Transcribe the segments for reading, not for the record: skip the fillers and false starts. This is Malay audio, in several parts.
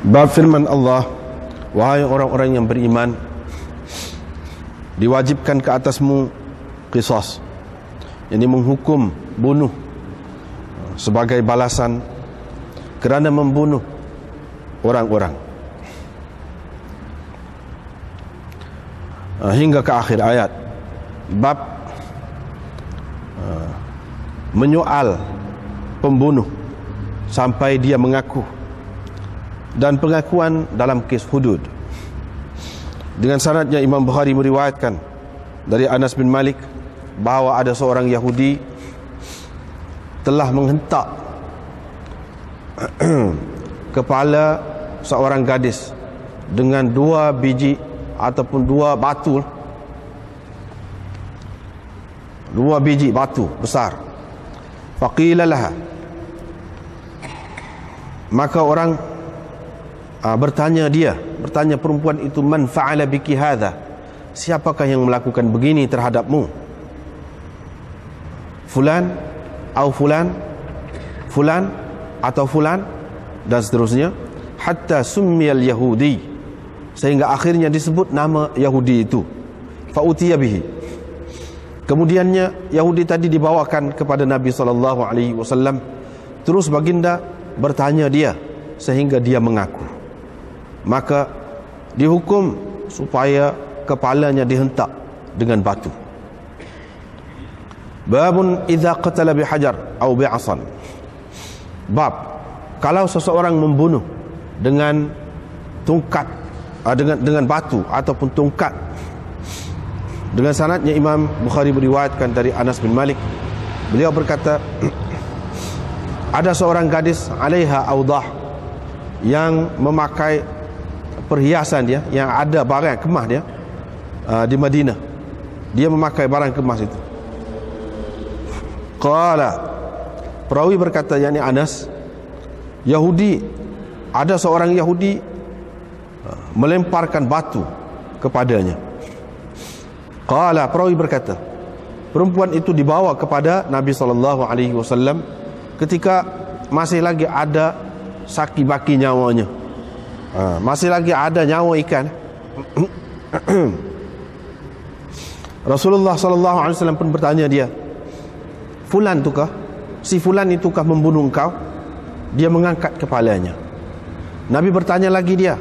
Bab firman Allah, wahai orang-orang yang beriman, diwajibkan ke atasmu qisas, yang menghukum bunuh sebagai balasan kerana membunuh orang-orang, hingga ke akhir ayat. Bab menyoal pembunuh sampai dia mengaku, dan pengakuan dalam kes hudud. Dengan sanadnya Imam Bukhari meriwayatkan dari Anas bin Malik bahawa ada seorang Yahudi telah menghentak kepala seorang gadis dengan 2 biji ataupun 2 batu, 2 biji batu besar. Faqila laha, maka orang bertanya perempuan itu, man fa'ala biki hadha, siapakah yang melakukan begini terhadapmu? Fulan atau fulan, fulan atau fulan, dan seterusnya, hatta summiyal yahudi, sehingga akhirnya disebut nama Yahudi itu. Fa'utiya bihi, kemudiannya Yahudi tadi dibawakan kepada Nabi SAW. Terus baginda bertanya dia sehingga dia mengaku, maka dihukum supaya kepalanya dihentak dengan batu. Babun idza qatala bihajar atau bi'asan. Bab kalau seseorang membunuh dengan tungkat, dengan batu ataupun tungkat. Dengan sanadnya Imam Bukhari meriwayatkan dari Anas bin Malik, beliau berkata, ada seorang gadis alaiha awdah, yang memakai perhiasan dia, yang ada barang kemas dia di Madinah. Dia memakai barang kemas itu. Qala, perawi berkata, yakni Anas, Yahudi, ada seorang Yahudi melemparkan batu kepadanya. Qala, perawi berkata, perempuan itu dibawa kepada Nabi SAW ketika masih lagi ada saki baki nyawanya, masih lagi ada nyawa ikan. Rasulullah SAW pun bertanya dia, fulan tukah, si fulan itukah membunuh engkau? Dia mengangkat kepalanya. Nabi bertanya lagi dia,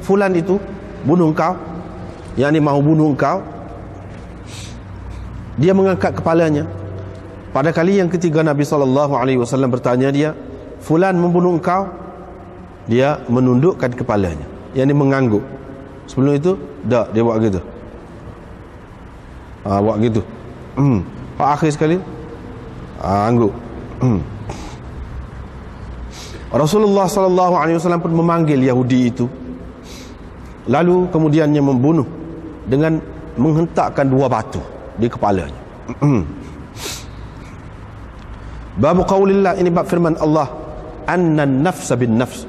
fulan itu bunuh engkau, yakni mahu bunuh engkau? Dia mengangkat kepalanya. Pada kali yang ketiga Nabi SAW bertanya dia, fulan membunuh engkau? Dia menundukkan kepalanya, yakni mengangguk. Sebelum itu tak, dia buat gitu, buat gitu. Akhir sekali angguk. Rasulullah SAW pun memanggil Yahudi itu, lalu kemudiannya membunuh dengan menghentakkan 2 batu di kepalanya. Bab qaulillah, ini bab firman Allah, anna nafsa bin nafs,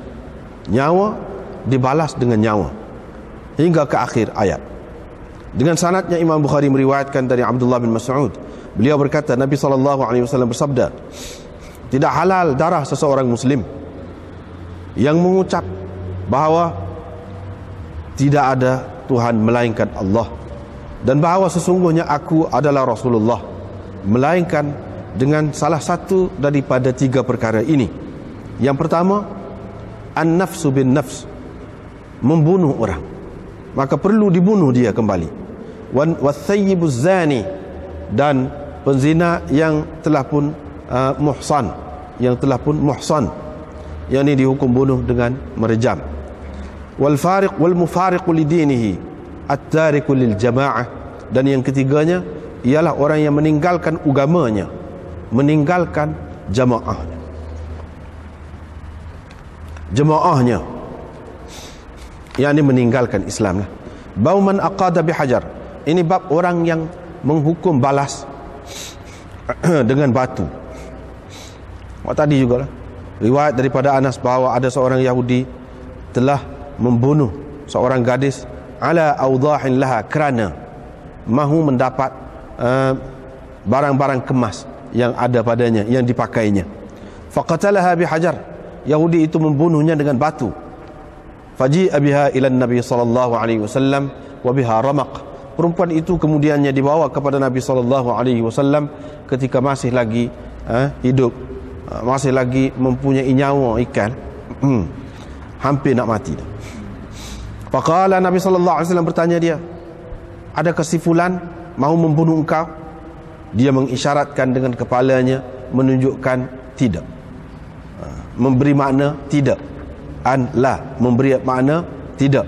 nyawa dibalas dengan nyawa, hingga ke akhir ayat. Dengan sanadnya Imam Bukhari meriwayatkan dari Abdullah bin Mas'ud, beliau berkata, Nabi SAW bersabda, tidak halal darah seseorang muslim yang mengucap bahawa tidak ada Tuhan melainkan Allah, dan bahawa sesungguhnya aku adalah Rasulullah, melainkan dengan salah satu daripada 3 perkara ini. Yang pertama, an-nafsu bin nafs, membunuh orang, maka perlu dibunuh dia kembali. Wath-thayyibuz zani, dan penzina yang telah pun muhsan, yang ini dihukum bunuh dengan merejam. Wal fariq wal mufariq li dinihi at-tariq lil jamaah, dan yang ketiganya ialah orang yang meninggalkan agamanya, meninggalkan jamaahnya, yakni meninggalkan Islam lah. Bau man aqada bihajar, ini bab orang yang menghukum balas dengan batu. Tadi juga lah riwayat daripada Anas bahawa ada seorang Yahudi telah membunuh seorang gadis ala awdahin laha, kerana mahu mendapat barang-barang kemas yang ada padanya, yang dipakainya. Faqatalaha bihajar, Yahudi itu membunuhnya dengan batu. Faji'a biha ila Nabi sallallahu alaihi wasallam wa biha ramaq. Perempuan itu kemudiannya dibawa kepada Nabi sallallahu alaihi wasallam ketika masih lagi hidup, masih lagi mempunyai nyawa ikan, hampir nak mati. Faqala Nabi sallallahu alaihi wasallam bertanya dia, adakah si fulan mahu membunuh engkau? Dia mengisyaratkan dengan kepalanya, menunjukkan tidak. Memberi makna tidak. La, memberi makna tidak.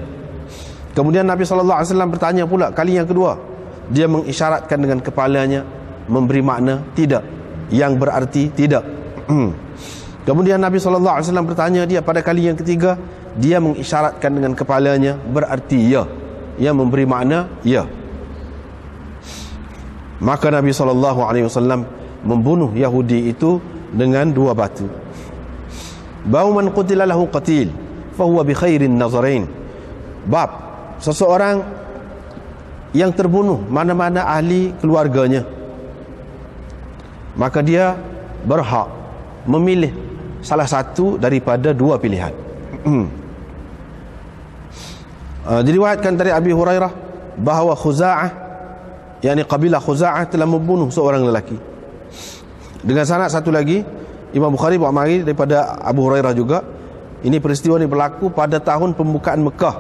Kemudian Nabi sallallahu alaihi wasallam bertanya pula kali yang kedua. Dia mengisyaratkan dengan kepalanya, memberi makna tidak, yang berarti tidak. Kemudian Nabi sallallahu alaihi wasallam bertanya dia pada kali yang ketiga, dia mengisyaratkan dengan kepalanya, berarti ya, yang memberi makna ya. Maka Nabi SAW membunuh Yahudi itu dengan 2 batu. Bau man qutila lahu qatil fahuwa bi khairin nazarain. Bab seseorang yang terbunuh mana-mana ahli keluarganya, maka dia berhak memilih salah satu daripada 2 pilihan. Diriwayatkan dari Abi Hurairah bahawa Khuza'ah, yakni kabilah Khuza'ah, telah membunuh seorang lelaki. Dengan sanad satu lagi, Imam Bukhari bawa mari daripada Abu Hurairah juga. Ini peristiwa ini berlaku pada tahun pembukaan Mekah.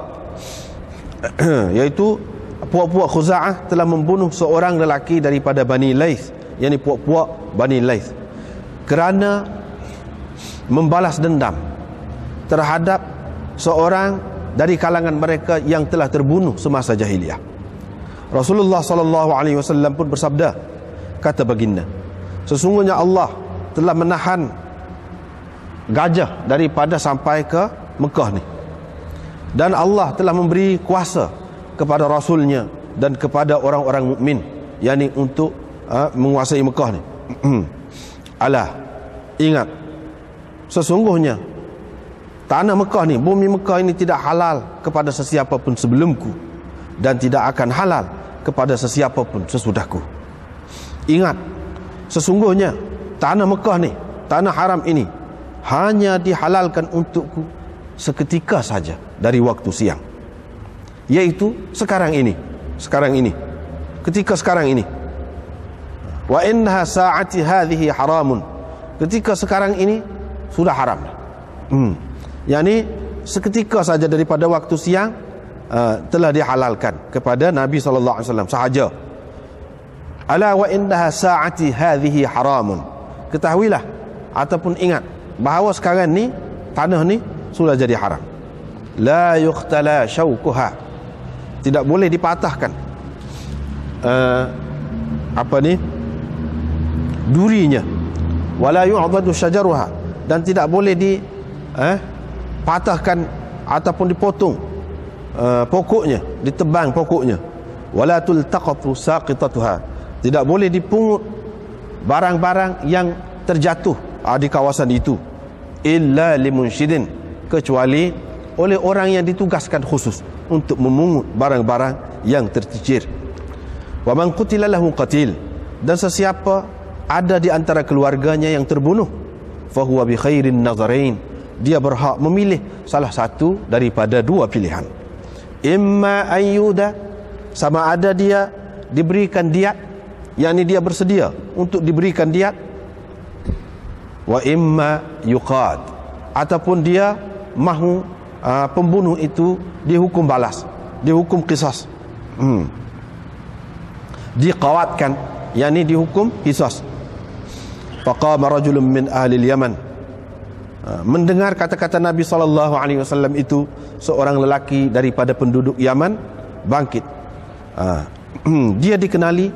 Iaitu puak-puak Khuza'ah telah membunuh seorang lelaki daripada Bani Laith, yakni puak-puak Bani Laith, kerana membalas dendam terhadap seorang dari kalangan mereka yang telah terbunuh semasa jahiliyah. Rasulullah SAW pun bersabda, kata baginda, sesungguhnya Allah telah menahan gajah daripada sampai ke Mekah ni, dan Allah telah memberi kuasa kepada Rasulnya dan kepada orang-orang mukmin, yakni untuk menguasai Mekah ni. Alah, ingat, sesungguhnya tanah Mekah ni, bumi Mekah ini tidak halal kepada sesiapa pun sebelumku, dan tidak akan halal kepada sesiapa pun sesudahku. Ingat, sesungguhnya tanah Mekah ni, tanah haram ini, hanya dihalalkan untukku seketika saja dari waktu siang, yaitu sekarang ini, ketika sekarang ini. Wa innaha sa'ati hadhihi haramun, ketika sekarang ini sudah haram. Yani seketika saja daripada waktu siang telah dihalalkan kepada Nabi SAW sahaja. Ala wa innaha sa'ati hadhihi haramun, ketahuilah ataupun ingat bahawa sekarang ni tanah ni sudah jadi haram. La yuqtala syaukuha, tidak boleh dipatahkan durinya. Wala yu'dadu syajaruha, dan tidak boleh patahkan ataupun dipotong pokoknya, ditebang pokoknya. Wala tultaqatu saqitatuha, tidak boleh dipungut barang-barang yang terjatuh di kawasan itu, illa limunshidin, kecuali oleh orang yang ditugaskan khusus untuk memungut barang-barang yang tercicir. Wa man qutila lahu qatil, dan sesiapa ada di antara keluarganya yang terbunuh, fahuwa bi khairin nazarain, dia berhak memilih salah satu daripada 2 pilihan. Imma ayyuda, sama ada dia diberikan diat, yakni dia bersedia untuk diberikan diat. Wa imma yuqad, ataupun dia mahu pembunuh itu dihukum balas, dihukum qisas, diqawatkan, yakni dihukum qisas. Faqama rajulun min ahli al-Yaman, mendengar kata-kata Nabi SAW itu, seorang lelaki daripada penduduk Yaman bangkit. Dia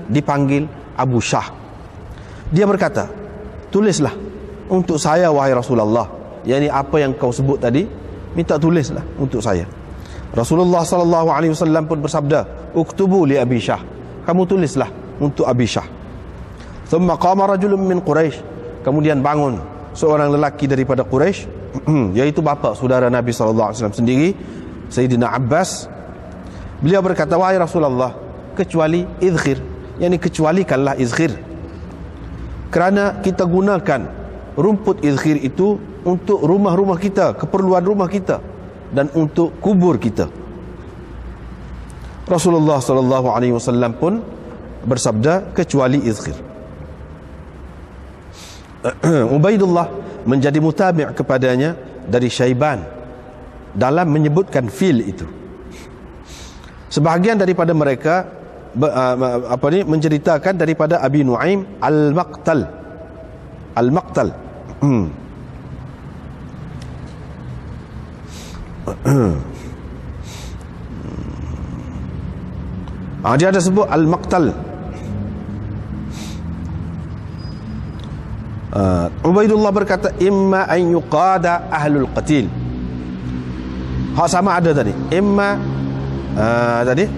dipanggil Abu Shah. Dia berkata, tulislah untuk saya wahai Rasulullah, yakni apa yang kau sebut tadi, minta tulislah untuk saya. Rasulullah SAW pun bersabda, uktubu li Abi Shah, kamu tulislah untuk Abi Shah. Thumma qama rajulun min Quraisy, kemudian bangun seorang lelaki daripada Quraisy, yaitu bapa saudara Nabi SAW sendiri, Sayyidina Abbas. Beliau berkata, wahai Rasulullah, kecuali izkhir, yakni kecualikanlah izkhir, kerana kita gunakan rumput izkhir itu untuk rumah-rumah kita, keperluan rumah kita, dan untuk kubur kita. Rasulullah sallallahu alaihi wasallam pun bersabda, kecuali izkhir. Ubaidullah menjadi mutabi' kepadanya dari Syaiban dalam menyebutkan fil itu. Sebahagian daripada mereka menceritakan daripada Abi Nuaim al-Maqtal. Dia ada sebut al-Maqtal. Ubaidullah berkata, imma an yuqada ahlul qatil. Hak sama ada tadi. Imma tadi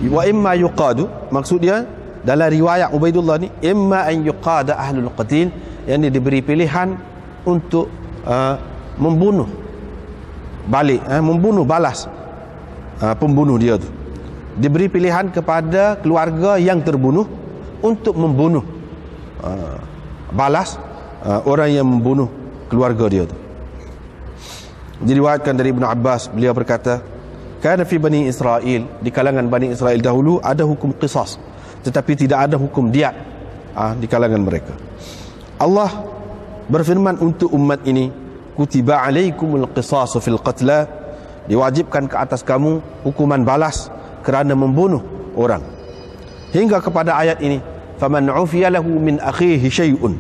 wa imma yuqadu, maksud dia dalam riwayat Ubaidullah ni, imma an yuqada ahlul qatil, yang diberi pilihan untuk membunuh balik, membunuh balas pembunuh dia tu. Diberi pilihan kepada keluarga yang terbunuh untuk membunuh balas orang yang membunuh keluarga dia tu. Diriwayatkan dari Ibnu Abbas, beliau berkata, kana fi Bani Israel, di kalangan Bani Israel dahulu ada hukum qisas, tetapi tidak ada hukum diat di kalangan mereka. Allah berfirman untuk umat ini, kutiba alaikumul qisasu fil qatla, diwajibkan ke atas kamu hukuman balas kerana membunuh orang. Hingga kepada ayat ini, faman ufiya lahu min akhihi syai'un,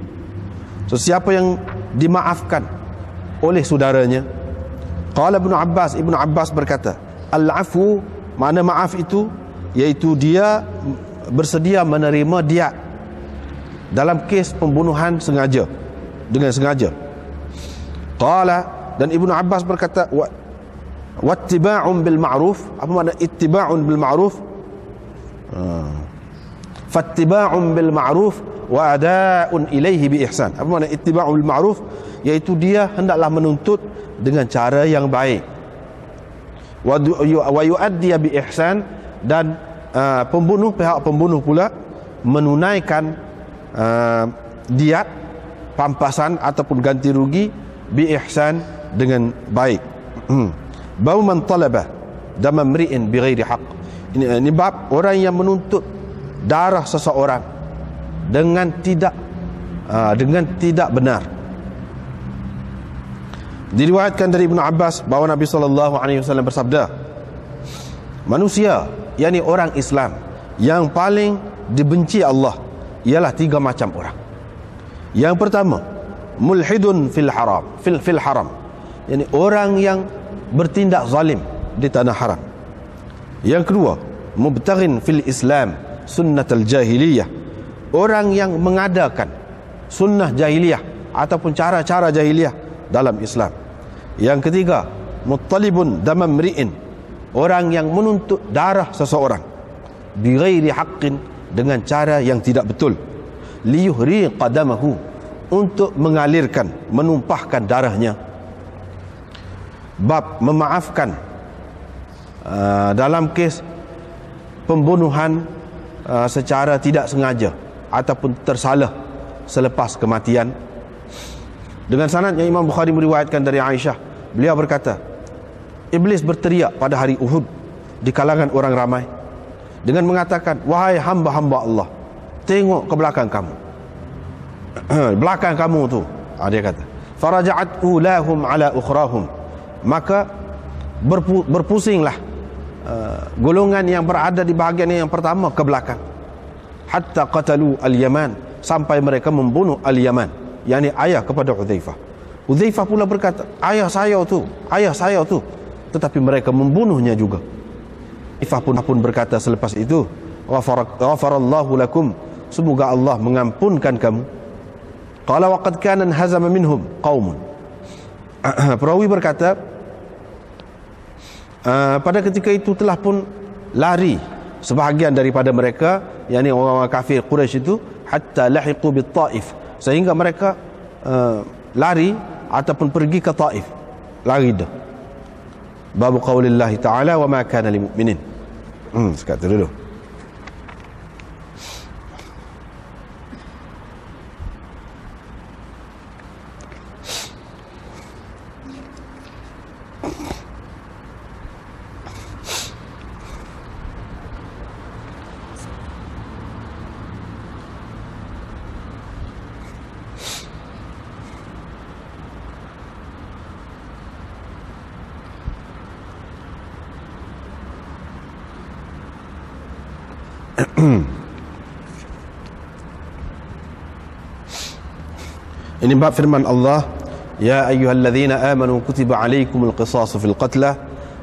so siapa yang dimaafkan oleh saudaranya. Qala Ibnu Abbas berkata, al-afu, makna maaf itu iaitu dia bersedia menerima diat dalam kes pembunuhan sengaja, dengan sengaja. Qala, dan Ibnu Abbas berkata, wattiba'un bil ma'ruf. Apa makna ittiba'un bil ma'ruf? Fattiba'un bil ma'ruf wa ada'un ilaihi bi ihsan. Apa makna ittiba'un bil ma'ruf? Iaitu dia hendaklah menuntut dengan cara yang baik, wa yu'addi bi ihsan, dan pihak pembunuh pula menunaikan diat, pampasan ataupun ganti rugi bi ihsan, dengan baik. Bau man talaba dama mri'in bighairi haqq. Ini bab orang yang menuntut darah seseorang dengan tidak benar. Diriwayatkan dari Ibnu Abbas bahawa Nabi SAW bersabda, manusia, yakni orang Islam, yang paling dibenci Allah ialah 3 macam orang. Yang pertama, mulhidun fil haram, yakni orang yang bertindak zalim di tanah haram. Yang kedua, mubtaghin fil Islam sunnatul jahiliyah, orang yang mengadakan sunnah jahiliyah ataupun cara-cara jahiliyah dalam Islam. Yang ketiga, muttalibun damam mri'in, orang yang menuntut darah seseorang bighairi haqqin, dengan cara yang tidak betul, liyuhri qadamahu, untuk mengalirkan, menumpahkan darahnya. Bab memaafkan dalam kes pembunuhan secara tidak sengaja ataupun tersalah selepas kematian. Dengan sanad yang Imam Bukhari meriwayatkan dari Aisyah, beliau berkata, Iblis berteriak pada hari Uhud di kalangan orang ramai dengan mengatakan, wahai hamba-hamba Allah, tengok ke belakang kamu. Belakang kamu tu, dia kata, faraja'at ulahum ala ukhrahum, maka berpusinglah golongan yang berada di bahagian yang pertama ke belakang, hatta qatalu al-Yaman, sampai mereka membunuh al-Yaman, yakni ayah kepada Hudzaifah. Hudzaifah pula berkata, ayah saya tu, tetapi mereka membunuhnya juga. Hudzaifah pun berkata selepas itu, ghafarallahu lakum, semoga Allah mengampunkan kamu. Qala wa qad kana hazama minhum qaumun. Perawi berkata, pada ketika itu telah pun lari sebahagian daripada mereka, yakni orang-orang kafir Quraisy itu, hatta lahiqu bit Taif, sehingga mereka lari ataupun pergi ke Taif, lari dah. Bab qaulillah ta'ala wa ma kana lil mu'minin. Sekat dulu. Ini bab firman Allah, ya ayyuhalladzina amanu kutiba alaikumul qisasu fil qatla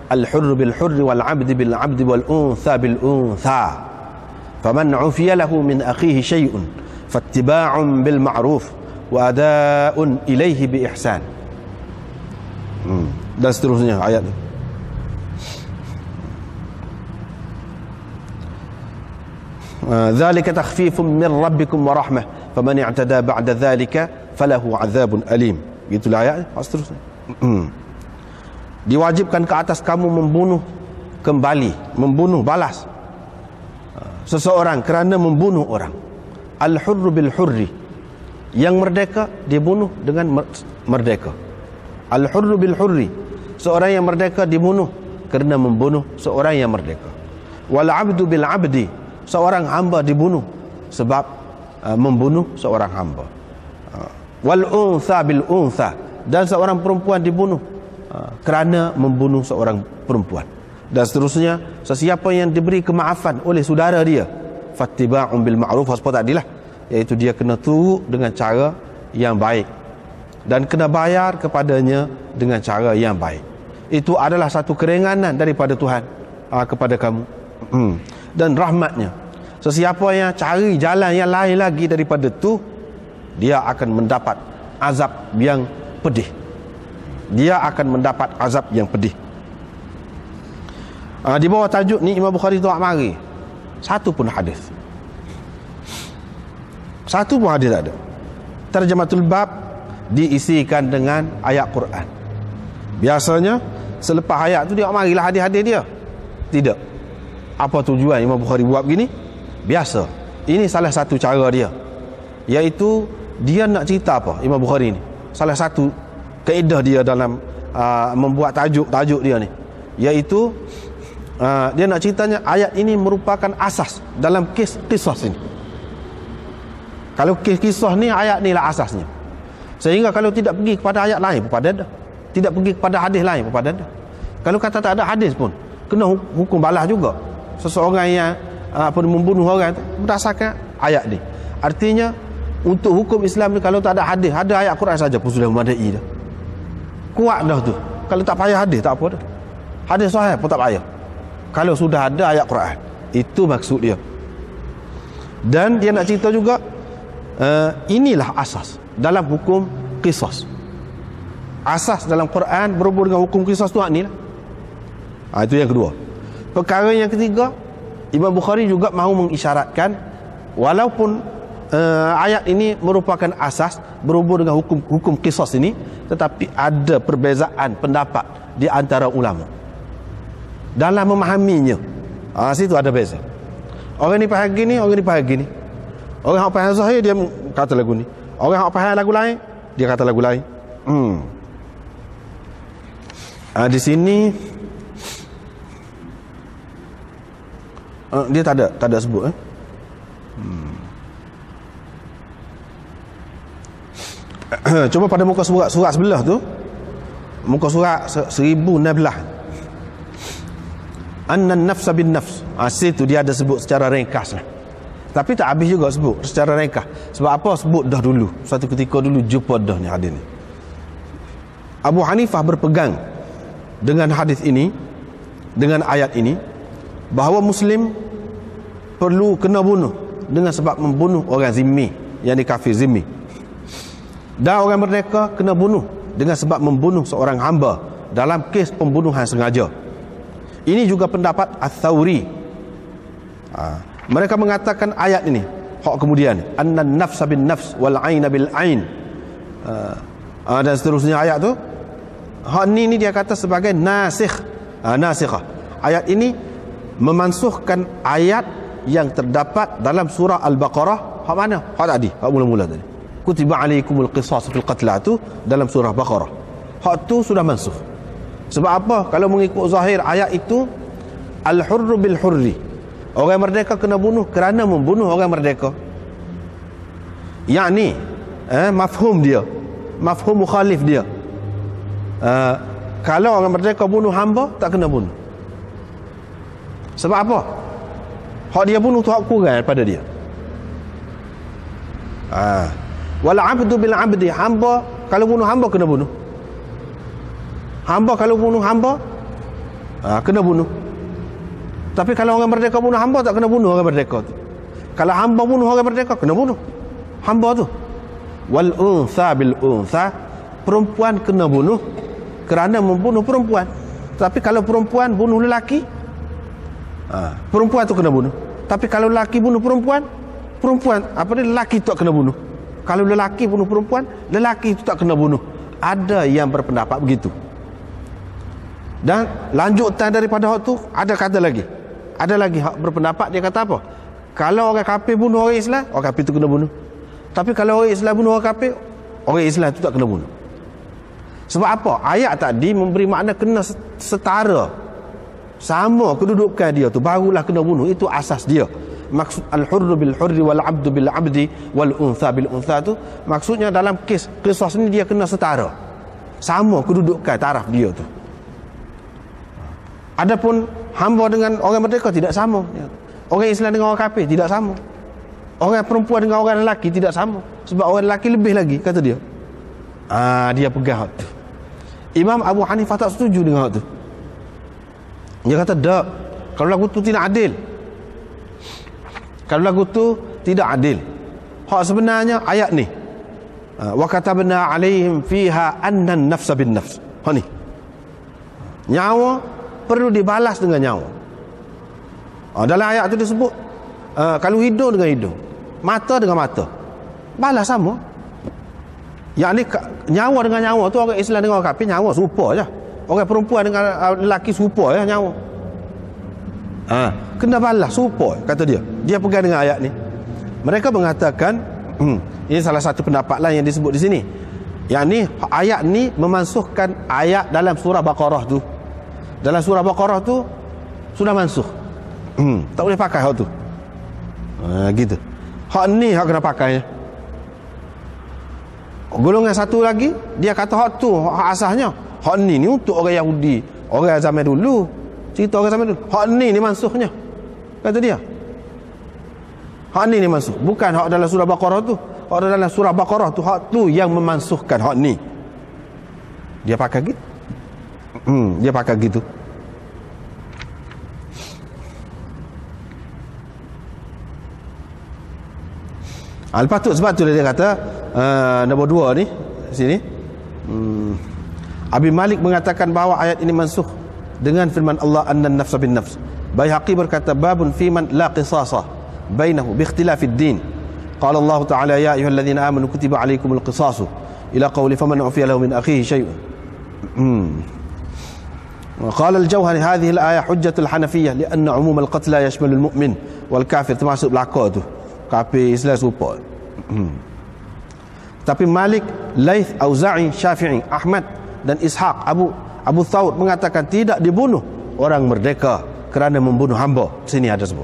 al-hurru bil hurri wal 'abdi bil 'abdi wal untha bil untha faman 'ufiya lahu min akhihi syai'un fattiba'un bil ma'ruf wa ada'un ilaihi bi ihsan. Dan seterusnya ayat itu. Dzalika takhfifun min rabbikum wa rahmah faman i'tada ba'da dzalika falahu azabun alim. Gitulah ayat seterusnya. Diwajibkan ke atas kamu membunuh kembali, membunuh balas seseorang kerana membunuh orang. Al-hurru bil hurri, yang merdeka dibunuh dengan merdeka. Al-hurru bil hurri, seorang yang merdeka dibunuh kerana membunuh seorang yang merdeka. Wal 'abdu bil 'abdi, seorang hamba dibunuh sebab membunuh seorang hamba. Wal untha bil untha, dan seorang perempuan dibunuh kerana membunuh seorang perempuan. Dan seterusnya, sesiapa yang diberi kemaafan oleh saudara dia, fattiba'un bil ma'ruf, seperti tadilah, iaitu dia kena turut dengan cara yang baik dan kena bayar kepadanya dengan cara yang baik. Itu adalah satu keringanan daripada Tuhan kepada kamu, dan rahmatnya. Sesiapa yang cari jalan yang lain lagi daripada tu, dia akan mendapat azab yang pedih. Dia akan mendapat azab yang pedih. Di bawah tajuk ni Imam Bukhari tak mari satu pun hadis. Satu pun hadis tak ada. Terjematul bab diisikan dengan ayat Quran. Biasanya selepas ayat tu dia marilah hadis-hadis dia. Tidak. Apa tujuan Imam Bukhari buat begini? Biasa. Ini salah satu cara dia, iaitu dia nak cerita apa Imam Bukhari ni. Salah satu kaedah dia dalam membuat tajuk dia ni, iaitu dia nak ceritanya ayat ini merupakan asas dalam kisah ini. Kalau kisah ni, ayat ni lah asasnya. Sehingga kalau tidak pergi kepada ayat lain pun pada ada, tidak pergi kepada hadis lain pun pada ada. Kalau kata tak ada hadis pun kena hukum balas juga seseorang yang membunuh orang berdasarkan ayat ni. Artinya untuk hukum Islam ni, kalau tak ada hadis, ada ayat Quran saja pun sudah memadai dah. Kuat dah tu. Kalau tak payah hadis tak apa dah. Hadis sahih pun tak payah. Kalau sudah ada ayat Quran, itu maksud dia. Dan dia nak cerita juga, inilah asas dalam hukum qisas. Asas dalam Quran berhubung dengan hukum qisas tu ni lah. Itu yang kedua. Perkara yang ketiga, Imam Bukhari juga mahu mengisyaratkan, walaupun ayat ini merupakan asas berhubung dengan hukum qisas ini, tetapi ada perbezaan pendapat di antara ulama dalam memahaminya. Situ ada beza. Orang ni faham gini, orang ni faham gini. Orang yang faham zahir dia kata lagu ni, orang yang faham lagu lain dia kata lagu lain. Di sini dia tak ada sebut. Cuba pada muka surat sebelah tu, muka surat 1016, annan nafsa bin nafs. Situ dia ada sebut secara ringkas lah. Tapi tak habis juga sebut secara ringkas. Sebab apa? Sebut dah dulu, suatu ketika dulu jumpa dah ni hadis ni. Abu Hanifah berpegang dengan hadis ini, dengan ayat ini, bahawa Muslim perlu kena bunuh dengan sebab membunuh orang zimmi, yang dikafir zimmi. Dan orang merdeka kena bunuh dengan sebab membunuh seorang hamba dalam kes pembunuhan sengaja. Ini juga pendapat Ats-Tsauri. Mereka mengatakan ayat ini, hak kemudian, annan nafsa bin nafs wal aina bil ain, dan seterusnya ayat tu, hak ni dia kata sebagai nasikh, nasikhah. Ayat ini memansuhkan ayat yang terdapat dalam surah Al-Baqarah. Hak mana? Hak tadi, hak mula-mula tadi, kutiba alaikumul qisas fil qatl, tu dalam surah Baqarah. Hak tu sudah mansuh. Sebab apa? Kalau mengikut zahir ayat itu, al-hurru bil hurri, orang merdeka kena bunuh kerana membunuh orang merdeka. Yakni mafhum dia, mafhum mukhalif dia. Kalau orang merdeka bunuh hamba, tak kena bunuh. Sebab apa? Hak dia bunuh tu hak kurang pada dia. Wal abdu bil abdi, hamba kalau bunuh hamba kena bunuh. Hamba kalau bunuh hamba kena bunuh. Tapi kalau orang merdeka bunuh hamba, tak kena bunuh orang merdeka tu. Kalau hamba bunuh orang merdeka, kena bunuh hamba tu. Wal untha bil untha, perempuan kena bunuh kerana membunuh perempuan. Tapi kalau perempuan bunuh lelaki, perempuan tu kena bunuh. Tapi kalau lelaki bunuh perempuan, lelaki tu tak kena bunuh. Kalau lelaki bunuh perempuan, lelaki tu tak kena bunuh. Ada yang berpendapat begitu. Dan lanjutan daripada hak tu, ada lagi hak berpendapat, dia kata apa? Kalau orang kafir bunuh orang Islam, orang kafir tu kena bunuh. Tapi kalau orang Islam bunuh orang kafir, orang Islam tu tak kena bunuh. Sebab apa? Ayat tadi memberi makna kena setara, sama kedudukan dia tu, barulah kena bunuh. Itu asas dia. Maksud al-hurru bil hurri wal abdu bil abdi wal untha bil untha tu, maksudnya dalam kisah ni dia kena setara, sama kedudukan taraf dia tu. Adapun hamba dengan orang merdeka tidak sama. Orang Islam dengan orang kafir tidak sama. Orang perempuan dengan orang lelaki tidak sama. Sebab orang lelaki lebih lagi, kata dia. Dia pegang hak tu. Imam Abu Hanifah tak setuju dengan hak tu. Dia kata tak, kalau lagu tu tidak adil. Kalau lagu tu tidak adil. Hak sebenarnya ayat ni. Wa katabna alaihim fiha anna an-nafsa bin nafs. Hak ni. Nyawa perlu dibalas dengan nyawa. Dalam ayat tu disebut kalau hidung dengan hidung, mata dengan mata, balas sama. Yang ni nyawa dengan nyawa tu, orang Islam dengan orang kafir nyawa serupa je. Orang perempuan dengan lelaki serupa je nyawa. Kena balas serupa, kata dia. Dia pegang dengan ayat ni. Mereka mengatakan ini salah satu pendapat lain yang disebut di sini. Yang ni ayat ni memansuhkan ayat dalam surah Baqarah tu. Dalam surah Baqarah tu sudah mansuh. Tak boleh pakai hak tu. Gitu. Hak ni hak kena pakai. Golongan satu lagi, dia kata hak tu hak asasnya. Hak ni untuk orang Yahudi, orang zaman dulu. Cerita orang zaman dulu. Hak ni mansuhnya, kata dia. Hak ni mansuh. Bukan hak dalam surah Baqarah tu. Hak dalam surah Baqarah tu, hak tu yang memansuhkan hak ni. Dia pakai gitu. Dia pakai gitu. Lepas tu sebab tu dia kata nombor 2 ni sini, Abi Malik mengatakan bahawa ayat ini mansuh dengan firman Allah anna an-nafsa bin nafs. Baihaqi berkata babun fi man la qisasa bainahu bi ikhtilafid din. Qala Allah Ta'ala ya ayyuhalladzina amanu kutiba alaikumul qisasu ila qawli faman ufiya lahu min akhihi shay'un. Qala al-Jawhari hadhihi al-ayah hujjatul Hanafiyyah lianna umum al-qatl la yashmalu al-mu'min wal kafir, termasuk belaka tu kafir Islam serupa. Tapi Malik, Laith, Auza'i, Syafi'i, Ahmad dan Ishaq, Abu Thawr mengatakan tidak dibunuh orang merdeka kerana membunuh hamba. Sini ada sebut.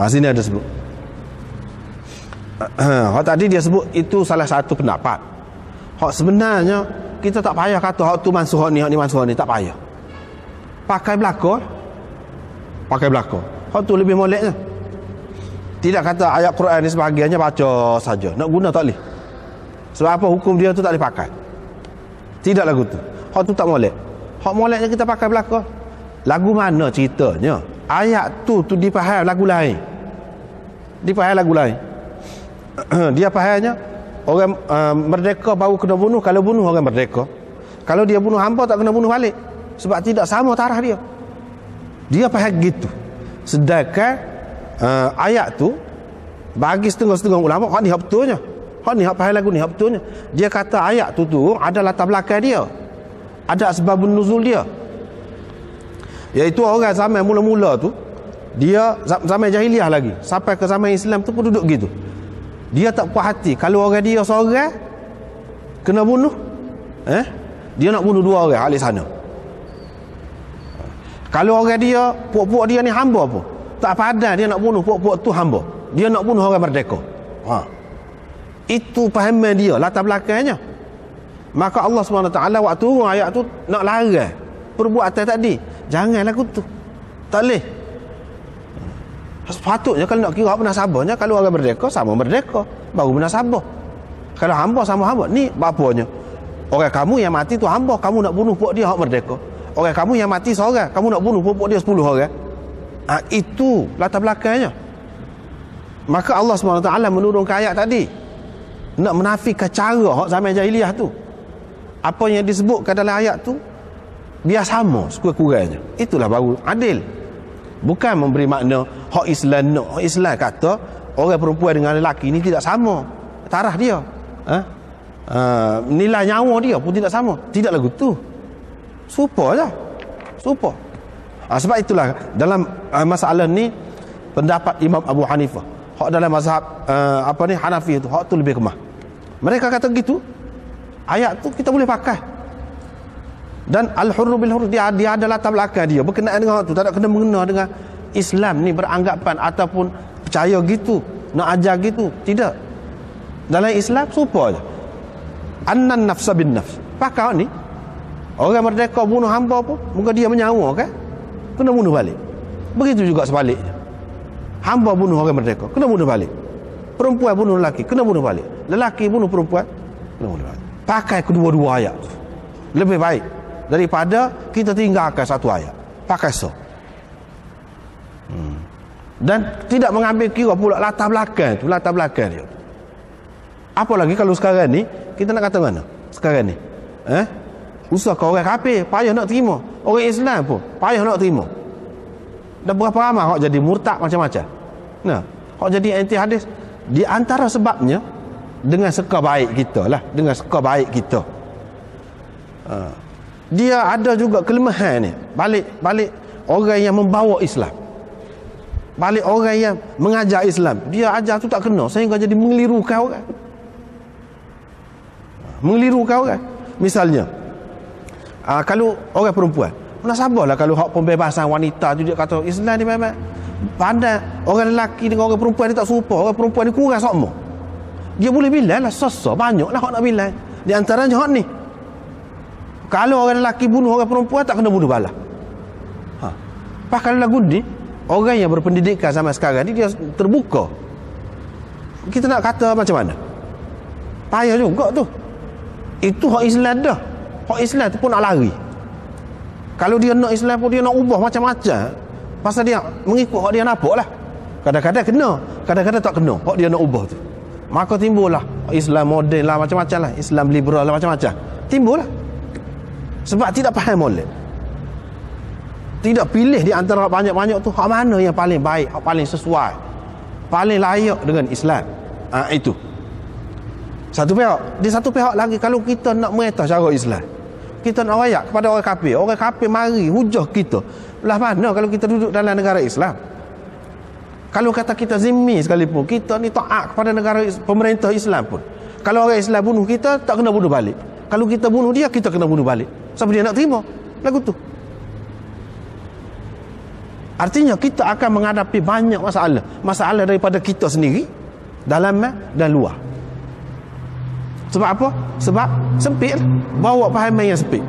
Sini ada sebut. Hak tadi dia sebut itu salah satu pendapat. Hak sebenarnya kita tak payah kata hak tu mansuh ni, hak ni mansuh ni, tak payah. Pakai belaka. Hak tu lebih moleknya. Tidak kata ayat Quran ni sebahagiannya baca saja, nak guna tak boleh. Sebab apa? Hukum dia tu tak boleh pakai. Tidak lagu tu. Hak tu tak molek. Hak moleknya kita pakai belaka. Lagu mana ceritanya? Ayat tu dipaham lagu lain. Dia fahamnya orang merdeka baru kena bunuh kalau bunuh orang merdeka. Kalau dia bunuh hamba tak kena bunuh balik. Sebab tidak sama taraf dia. Dia faham gitu. Sedangkan ayat tu bagi setengah-setengah ulama, hak ni hak betulnya. Hak ni hak faham lagu ni hak betulnya. Dia kata ayat tu ada latar belakang dia. Ada sebab nuzul dia. Iaitu orang zaman mula-mula tu, dia zaman jahiliah lagi sampai ke zaman Islam tu pun duduk gitu. Dia tak puas hati kalau orang dia seorang kena bunuh, dia nak bunuh 2 orang ahli sana. Kalau orang dia, puak-puak dia ni hamba pun tak padan dia nak bunuh puak-puak tu hamba. Dia nak bunuh orang merdeka. Itu pahaman dia, latar belakangnya. Maka Allah SWT waktu turun ayat tu nak larang perbuatan tadi. Jangan lagu tu. Tak boleh. Sepatutnya kalau nak kira hak munasabahnya, kalau orang merdeka sama merdeka, baru munasabah. Kalau hamba sama hamba, ni bapanya. Orang kamu yang mati tu hamba, kamu nak bunuh pok dia hak merdeka. Orang kamu yang mati seorang, kamu nak bunuh pok dia 10 orang. Itu latar belakangnya. Maka Allah SWT menurunkan ayat tadi nak menafikan cara hak zaman jahiliah tu. Apa yang disebutkan dalam ayat tu biar sama sekurang-kurangnya. Itulah baru adil. Bukan memberi makna hak Islam nak. Hak Islam kata orang perempuan dengan lelaki ni tidak sama taraf dia. Nilai nyawa dia pun tidak sama. Tidak lagu tu. Serupa je. Serupa. Sebab itulah dalam masalah ni pendapat Imam Abu Hanifah. Hak dalam mazhab Hanafi tu, hak tu lebih kemah. Mereka kata gitu. Ayat tu kita boleh pakai. Dan al-hurru bil hurr, dia ada latar belakang dia berkenaan dengan hak tu, tak ada kena mengena dengan Islam ni beranggapan ataupun percaya gitu, nak ajar gitu. Tidak. Dalam Islam serupa je. Annan nafsa bin nafs. Pakai ni. Orang merdeka bunuh hamba pun, muka dia menyawa kan? Kena bunuh balik. Begitu juga sebaliknya. Hamba bunuh orang merdeka, kena bunuh balik. Perempuan bunuh lelaki, kena bunuh balik. Lelaki bunuh perempuan, kena bunuh balik. Pakai kedua-dua ayat. Lebih baik daripada kita tinggalkan satu ayat. Pakai so. Dan tidak mengambil kira pula latar belakang tu, latar belakang dia. Apa lagi kalau sekarang ni kita nak kata mana? Sekarang ni, usaha kau orang kafir payah nak terima. Orang Islam pun payah nak terima. Dah berapa ramai hak jadi murtad macam-macam. Nah, hak jadi anti hadis. Di antara sebabnya dengan seka baik kita lah, dengan seka baik kita. Dia ada juga kelemahan ni. Balik orang yang membawa Islam. Balik orang yang mengajar Islam. Dia ajar tu tak kena sehingga jadi mengelirukan orang. Mengelirukan orang. Misalnya, kalau orang perempuan, munasabahlah kalau hak pembebasan wanita tu dia kata Islam ni memang pandai orang lelaki dengan orang perempuan ni tak serupa. Orang perempuan ni kurang sokmo. Dia boleh bilang lah sosok banyaklah hak nak bilang. Di antaranya hak ni. Kalau orang lelaki bunuh orang perempuan tak kena bunuh balas. Kalau lagu ni orang yang berpendidikan zaman sekarang ni dia terbuka. Kita nak kata macam mana? Payah juga tu. Itu hak Islam dah. Hak Islam tu pun nak lari. Kalau dia nak Islam pun dia nak ubah macam-macam. Pasal dia mengikut hak dia nampak lah. Kadang-kadang kena, kadang-kadang tak kena hak dia nak ubah tu. Maka timbullah Islam moden lah macam-macam lah, Islam liberal lah macam-macam. Timbullah. Sebab tidak faham molek. Tidak pilih di antara banyak-banyak tu hak mana yang paling baik, hak paling sesuai, paling layak dengan Islam. Itu. Satu pihak. Di satu pihak lagi, kalau kita nak merintah cara Islam, kita nak rayak kepada orang kafir mari hujah kita. Belah mana kalau kita duduk dalam negara Islam? Kalau kata kita zimmi sekalipun, kita ni taat kepada negara pemerintah Islam pun, kalau orang Islam bunuh kita, tak kena bunuh balik. Kalau kita bunuh dia, kita kena bunuh balik. Siapa dia nak terima lagu tu? Artinya kita akan menghadapi banyak masalah daripada kita sendiri, dalam dan luar. Sebab apa? Sebab sempit lah. Bawa pahaman yang sempit.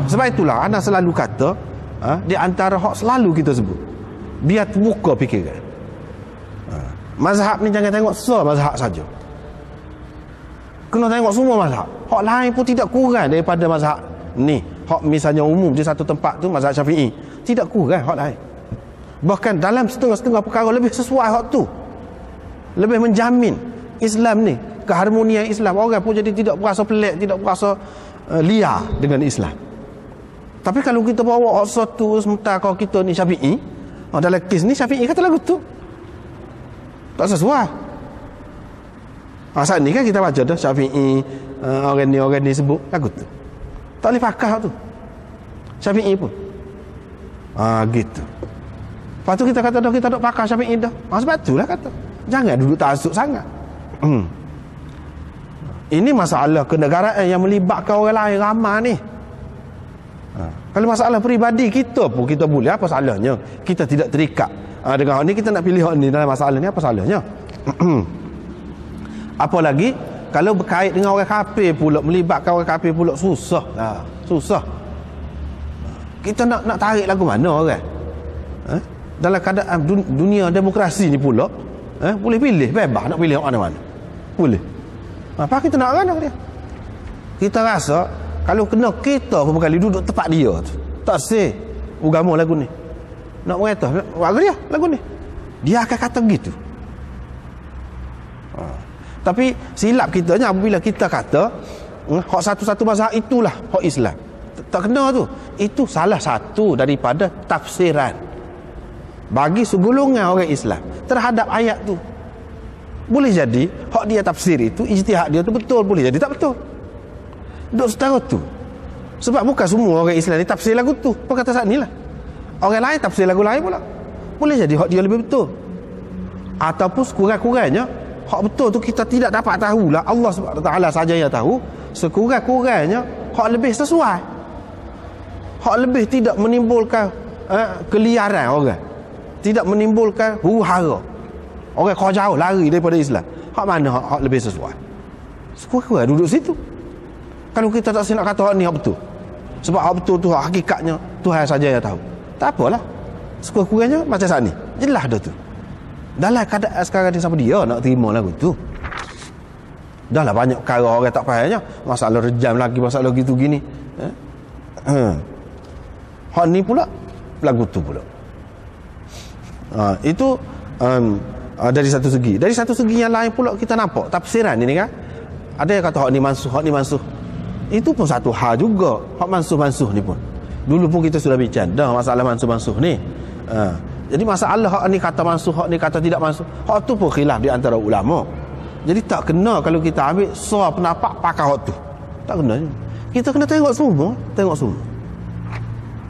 Sebab itulah ana selalu kata, di antara hak selalu kita sebut, biar terbuka fikiran. Mazhab ni jangan tengok mazhab saja. Kena tengok semua mazhab. Hak lain pun tidak kurang daripada mazhab ni. Hak misalnya umum di satu tempat tu mazhab Syafi'i, tidak kurang hak lain. Bahkan dalam setengah-setengah perkara lebih sesuai hak tu. Lebih menjamin Islam ni, keharmonian Islam. Orang pun jadi tidak berasa pelik, tidak berasa liar dengan Islam. Tapi kalau kita bawa satu sementara kalau kita ni Syafi'i, dalam kes ni Syafi'i kata lagu tu tak sesuai. Saat ni kan kita baca dah Syafi'i, orang ni sebut lagu tu tak boleh pakai tu Syafi'i pun. Gitu. Lepas tu kita kata dah, kita tak pakai Syafi'i dah. Sebab itulah kata jangan duduk taksub sangat. Ini masalah kenegaraan yang melibatkan orang lain ramai ni. Kalau masalah peribadi kita pun kita boleh, apa salahnya? Kita tidak terikat dengan hak ni, kita nak pilih hak ni dalam masalah ni, apa salahnya? Apalagi kalau berkait dengan orang kafir pula, melibatkan orang kafir pula, susah. Susah. Kita nak tarik lagu mana orang? Dalam keadaan dunia demokrasi ni pula, boleh pilih, bebas nak pilih mana-mana. Boleh. Apa kita nak kan dia? Kita rasa kalau kena kita pun kali duduk tempat dia tu. Tak seh agama lagu ni. Nak berkata, warga dia lagu ni. Dia akan kata begitu. Tapi silap kitanya apabila kita kata hak satu-satu mazhab itulah hak Islam. Tak kena tu. Itu salah satu daripada tafsiran bagi segolongan orang Islam terhadap ayat tu. Boleh jadi hak dia tafsir itu, ijtihad dia tu betul, boleh jadi tak betul. Duk setara tu. Sebab bukan semua orang Islam ni tafsir lagu tu. Perkataan ni lah. Orang lain tafsir lagu lain pula. Boleh jadi hak dia lebih betul. Ataupun sekurang-kurangnya hak betul tu kita tidak dapat tahulah. Allah SWT saja yang tahu. Sekurang-kurangnya hak lebih sesuai. Hak lebih tidak menimbulkan keliaran orang. Tidak menimbulkan huru-hara. Orang kau jauh lari daripada Islam. Hak mana hak lebih sesuai? Sekurang-kurang duduk situ. Kalau kita tak nak kata hak ni hak betul. Sebab hak betul tu hak hakikatnya Tuhan saja yang tahu. Tak apalah. Sekurang-kurangnya macam saat ni. Jelas dah tu. Dalam keadaan sekarang ni siapa dia nak terima lagu tu? Dah lah banyak perkara orang tak fahamnya. Masalah rejam lagi, masalah gitu gini. Hak ni pula lagu tu pula. Itu dari satu segi. Dari satu segi yang lain pula kita nampak tafsiran ini kan. Ada yang kata hak ni mansuh, hak ni mansuh. Itu pun satu hal juga. Hak mansuh-mansuh ni pun. Dulu pun kita sudah bincang dah masalah mansuh-mansuh ni. Jadi masalah hak ni kata mansuh, hak ni kata tidak mansuh. Hak tu pun khilaf di antara ulama. Jadi tak kena kalau kita ambil soal pendapat pakai hak tu. Tak kena. Kita kena tengok semua, tengok semua.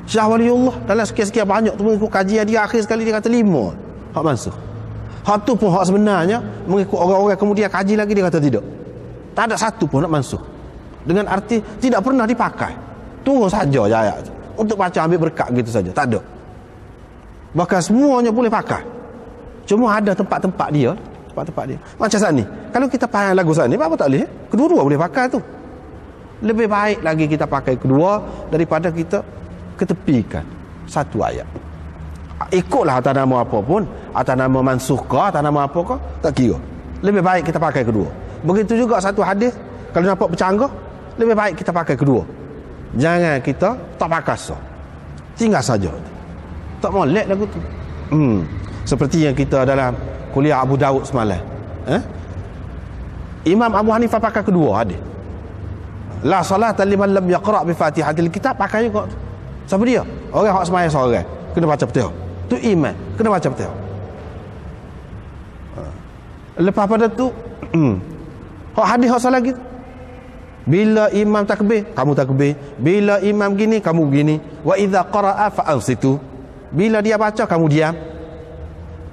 Syah Waliullah dalam sekian-sekian banyak tu mengikut kajian dia akhir sekali dia kata 5 hak mansuh. Hak tu pun hak sebenarnya mengikut orang-orang kemudian kaji lagi dia kata tidak. Tak ada satu pun nak mansuh. Dengan arti tidak pernah dipakai. Turun saja je ayat tu. Untuk baca ambil berkat gitu saja. Tak ada. Bahkan semuanya boleh pakai. Cuma ada tempat-tempat dia. Tempat-tempat dia. Macam saat ni. Kalau kita faham lagu saat ni, apa tak boleh? Kedua-dua boleh pakai tu. Lebih baik lagi kita pakai kedua daripada kita ketepikan satu ayat. Ikutlah atas nama apa pun. Atas nama mansuh ke, atas nama apa ke, tak kira. Lebih baik kita pakai kedua. Begitu juga satu hadis. Kalau nampak bercanggah, lebih baik kita pakai kedua. Jangan kita tak pakai sah. Tinggal saja. Tak molek lagu tu. Seperti yang kita dalam kuliah Abu Daud semalam. Imam Abu Hanifah pakai kedua hadis. La salata liman lam yaqra' bi Fatihatil Kitab, pakai juga. Siapa dia? Orang hak sembahyang seorang kena baca Fatihah. Tu iman, kena baca Fatihah. Lepas pada tu hak hadis hak salah gitu. Bila imam takbir, kamu takbir. Bila imam gini, kamu gini. Wa idza qara'a fa ansitu. Bila dia baca, kamu diam.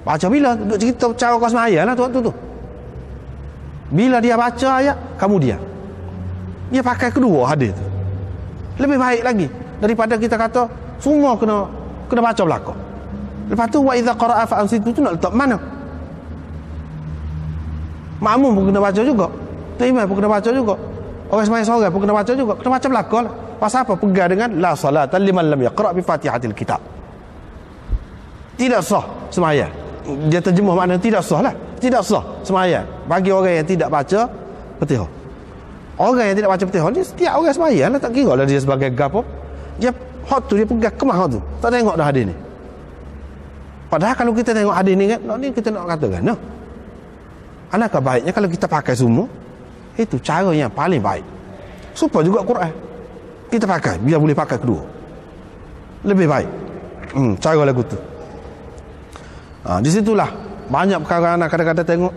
Baca bila? Duk cerita cara kau sembahyang lah tu. Bila dia baca ayat, kamu diam. Dia pakai kedua hadis tu. Lebih baik lagi daripada kita kata semua kena baca belakang. Lepas tu wa idza qara'a fa ansitu tu nak letak mana? Makmum pun kena baca juga. Imam pun kena baca juga. Orang sembahyang seorang pun kena baca juga. Kena baca belakang lah. Pasal apa? Pegang dengan la salata liman lam yaqra' bi Fatihatil Kitab. Tidak sah sembahyang. Dia terjemah makna tidak sah lah. Tidak sah sembahyang bagi orang yang tidak baca Fatihah. Orang yang tidak baca Fatihah ni setiap orang sembahyang lah, tak kira lah dia sebagai gapo. Dia hak tu dia pegang kemah tu. Tak tengok dah hadis ni. Padahal kalau kita tengok hadis ni kan, kita nak katakan nah. Alangkah baiknya kalau kita pakai semua. Itu cara yang paling baik. Supaya juga Quran kita pakai, biar boleh pakai kedua. Lebih baik. Cara lagu tu. Di situlah banyak perkara anak kadang-kadang tengok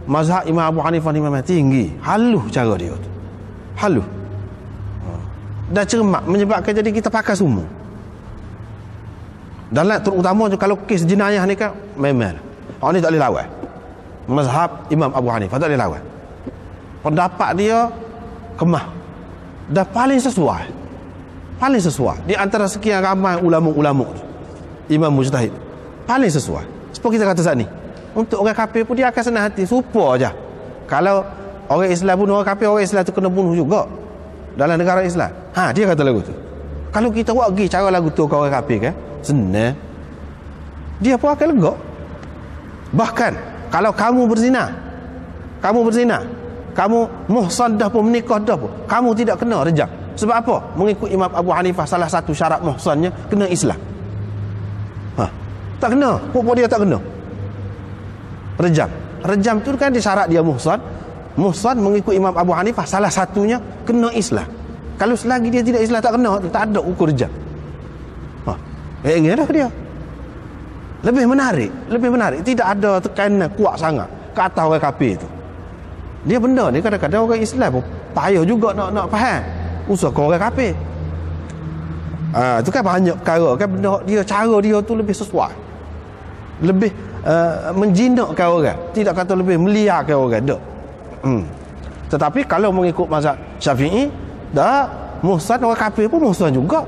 mazhab Imam Abu Hanifah ni memang tinggi. Halus cara dia tu. Halus. Dan cermat menyebabkan jadi kita pakai semua. Dalam terutama kalau kes jenayah ni kan memang. Ni tak boleh lawan. Mazhab Imam Abu Hanifah tak boleh lawan. Pendapat dia kemah dah paling sesuai di antara sekian ramai ulama-ulama imam mujtahid, paling sesuai. Seperti kita kata saat ni, untuk orang kafir pun dia akan senang hati, serupa aja. Kalau orang Islam bunuh orang kafir, orang Islam tu kena bunuh juga dalam negara Islam. Dia kata lagu tu. Kalau kita buat pergi cara lagu tu ke orang kafir kan, senang. dia pun akan lega. Bahkan kalau kamu berzina, kamu muhsan dah pun, menikah dah pun, kamu tidak kena rejam. Sebab apa? Mengikut Imam Abu Hanifah, salah satu syarat muhsannya kena Islam. Tak kena, pokok dia tak kena rejam. Rejam tu kan disyarat dia muhsan. Muhsan mengikut Imam Abu Hanifah salah satunya kena Islam. Kalau selagi dia tidak Islam, tak kena, tak ada ukur rejam. Ingatlah dia lebih menarik. Tidak ada tekanan kuat sangat ke atas orang kafir itu. Dia benda ni kadang-kadang orang Islam pun payah juga nak faham usaha orang kafir. Itu kan banyak perkara kan, benda dia, cara dia tu lebih sesuai, lebih menjinakkan orang, tidak kata lebih meliarkan orang dak. Tetapi kalau mengikut mazhab Syafi'i, dah muhsan orang kafir pun muhsan juga,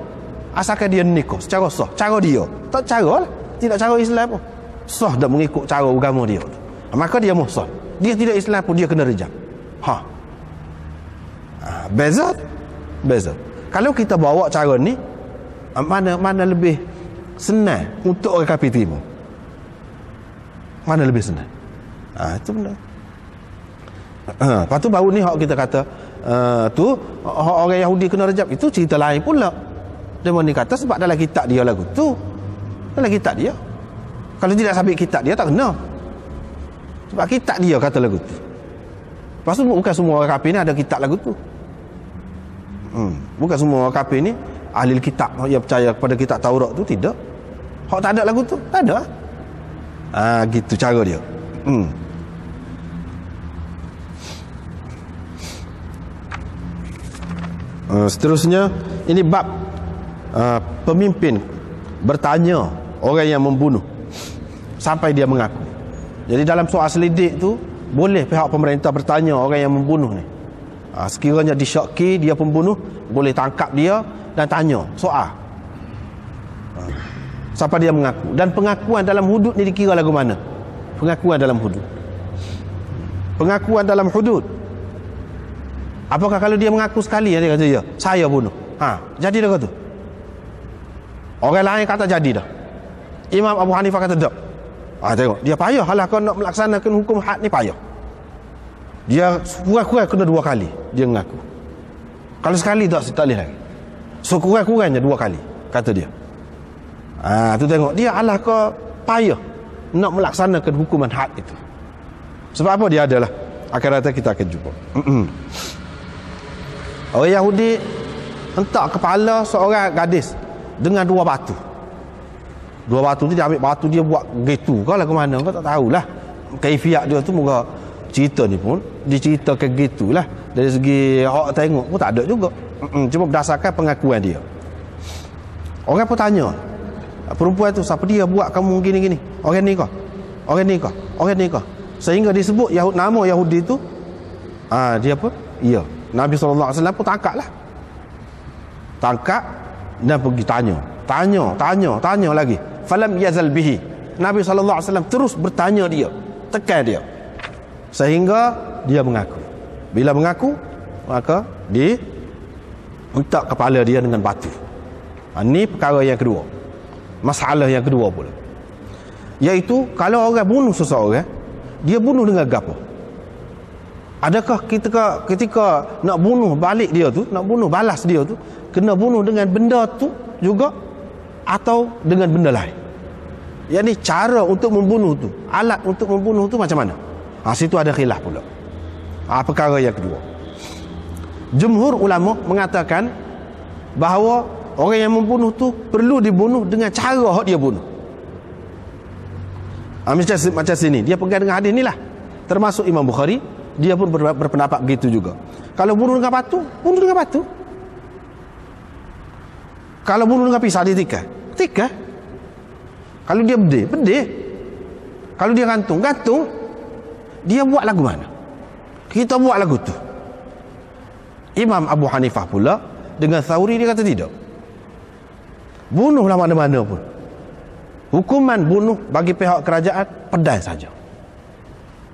asalkan dia nikah secara sah, cara dia, tak cara lah, tidak cara Islam pun sah, dah mengikut cara agama dia, maka dia muhsan. Dia tidak Islam pun dia kena rejam. Beza. Kalau kita bawa cara ni, mana lebih senang untuk orang kafir terima? Mana lebih senang? Itu benda. Lepas tu baru ni hak kita kata tu orang Yahudi kena rejam, itu cerita lain pula. Dia ni kata sebab dalam kitab dia lagu tu, dalam kitab dia. Kalau tidak sabit kitab dia tak kena, sebab kitab dia kata lagu tu. Lepas tu bukan semua orang kafir ni ada kitab lagu tu. Bukan semua orang kafir ni ahli kitab yang percaya kepada kitab Taurat tu, tidak. Hak tak ada lagu tu, tak ada. Gitu cara dia. Seterusnya ini bab pemimpin bertanya orang yang membunuh sampai dia mengaku. Jadi dalam soal selidik tu boleh pihak pemerintah bertanya orang yang membunuh ni. Sekiranya disyaki dia pembunuh, boleh tangkap dia dan tanya soal sampai dia mengaku. Dan pengakuan dalam hudud ni dikira lagu mana? Pengakuan dalam hudud. Pengakuan dalam hudud. Apakah kalau dia mengaku sekali, dia kata ya, saya bunuh. Jadi dah kata. Orang lain kata jadi dah. Imam Abu Hanifah kata tak. Tengok, dia payah lah kau nak melaksanakan hukum had ni, payah. Dia kurang-kurang kena 2 kali dia mengaku. Kalau sekali tak boleh lagi. So kurang-kurangnya 2 kali kata dia. Tu tengok dia alah kau payah nak melaksanakan hukuman had itu. Sebab apa dia adalah akan datang kita akan jumpa. Orang Yahudi hentak kepala seorang gadis dengan 2 batu. 2 batu tu dia ambil batu, dia buat gitu. Kau lah ke mana kau tak tahulah. Kaifiat dia tu moga cerita ni pun diceritakan gitulah. Dari segi orang tengok pun tak ada juga. Cuma berdasarkan pengakuan dia. Orang pun tanya, perempuan tu siapa dia buat kamu gini-gini? Orang ni kau? Sehingga disebut nama Yahudi tu dia apa? Ya. Nabi SAW pun tangkap dan pergi tanya lagi. Falam yazal bihi. Nabi SAW terus bertanya dia, tekan dia, sehingga dia mengaku. Bila mengaku, maka dihentak kepala dia dengan batu. Ini perkara yang kedua, masalah yang kedua pula, iaitu kalau orang bunuh seseorang, dia bunuh dengan apa? Adakah ketika nak bunuh balik dia tu, nak bunuh balas dia tu, kena bunuh dengan benda tu juga atau dengan benda lain? Yang ni cara untuk membunuh tu, alat untuk membunuh tu macam mana? Situ ada khilaf pula. Perkara yang kedua, jumhur ulama mengatakan bahawa orang yang membunuh tu perlu dibunuh dengan cara dia bunuh. Macam sini dia pegang dengan hadis ni lah. Termasuk Imam Bukhari, dia pun berpendapat begitu juga. Kalau bunuh dengan batu, bunuh dengan batu. Kalau bunuh dengan pisau, dia tikar. Kalau dia bedih. Kalau dia gantung. Dia buat lagu mana? Kita buat lagu tu. Imam Abu Hanifah pula dengan Thawri, dia kata tidak. Bunuhlah mana-mana pun. Hukuman bunuh bagi pihak kerajaan pedai saja.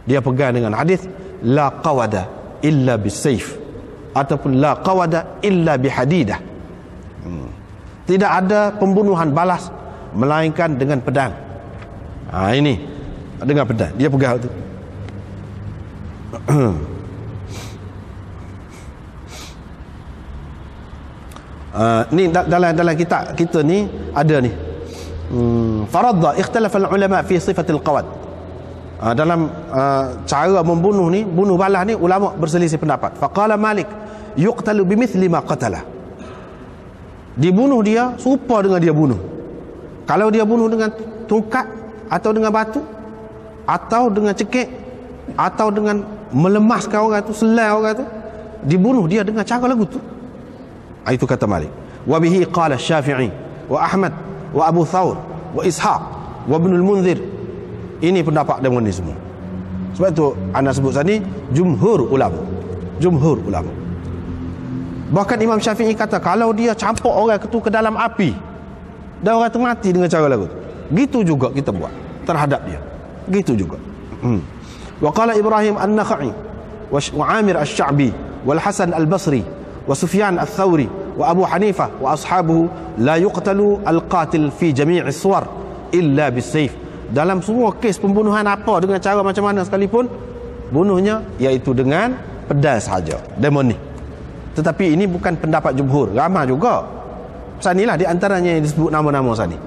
Dia pegang dengan hadis la qawada illa bisayf, ataupun la qawada illa bihadidah. Tidak ada pembunuhan balas melainkan dengan pedang. Ini dengan pedang dia pegang tu. Ni dalam kitab kita ni ada ni. Faradda ikhtalafa ulama fi sifatil qawad. Dalam cara membunuh ni, bunuh balas ni, ulama berselisih pendapat. Faqala Malik yuqtalu bimithli ma qatala. Dibunuh dia serupa dengan dia bunuh. Kalau dia bunuh dengan tongkat atau dengan batu atau dengan cekik atau dengan melemaskan orang tu, selai orang tu, dibunuh dia dengan cara lagu tu. Itu kata Malik. Wa bihi qala Syafi'i wa Ahmad wa Abu Thawr wa Ishaq wa Ibn al-Munzir. Ini pendapat demonis semua. Sebab itu anda sebut tadi jumhur ulama. Jumhur ulama. Bahkan Imam Syafi'i kata kalau dia campur orang itu ke dalam api dan orang itu mati dengan cara lagu tu, gitu juga kita buat terhadap dia. Gitu juga. Wa qala Ibrahim an-Nakhai wa Amir asy-Sya'bi wal Hasan al-Basri wa Sufyan al-Thawri wa Abu Hanifah wa ashabuhu la yuqtalu al-qatil fi jami' as-suwar illa bis-sayf. Dalam semua kes pembunuhan apa dengan cara macam mana sekalipun, bunuhnya iaitu dengan pedang sahaja, demon ni. Tetapi ini bukan pendapat jumhur, ramai juga. Pasal inilah di antaranya yang disebut nama-nama sani.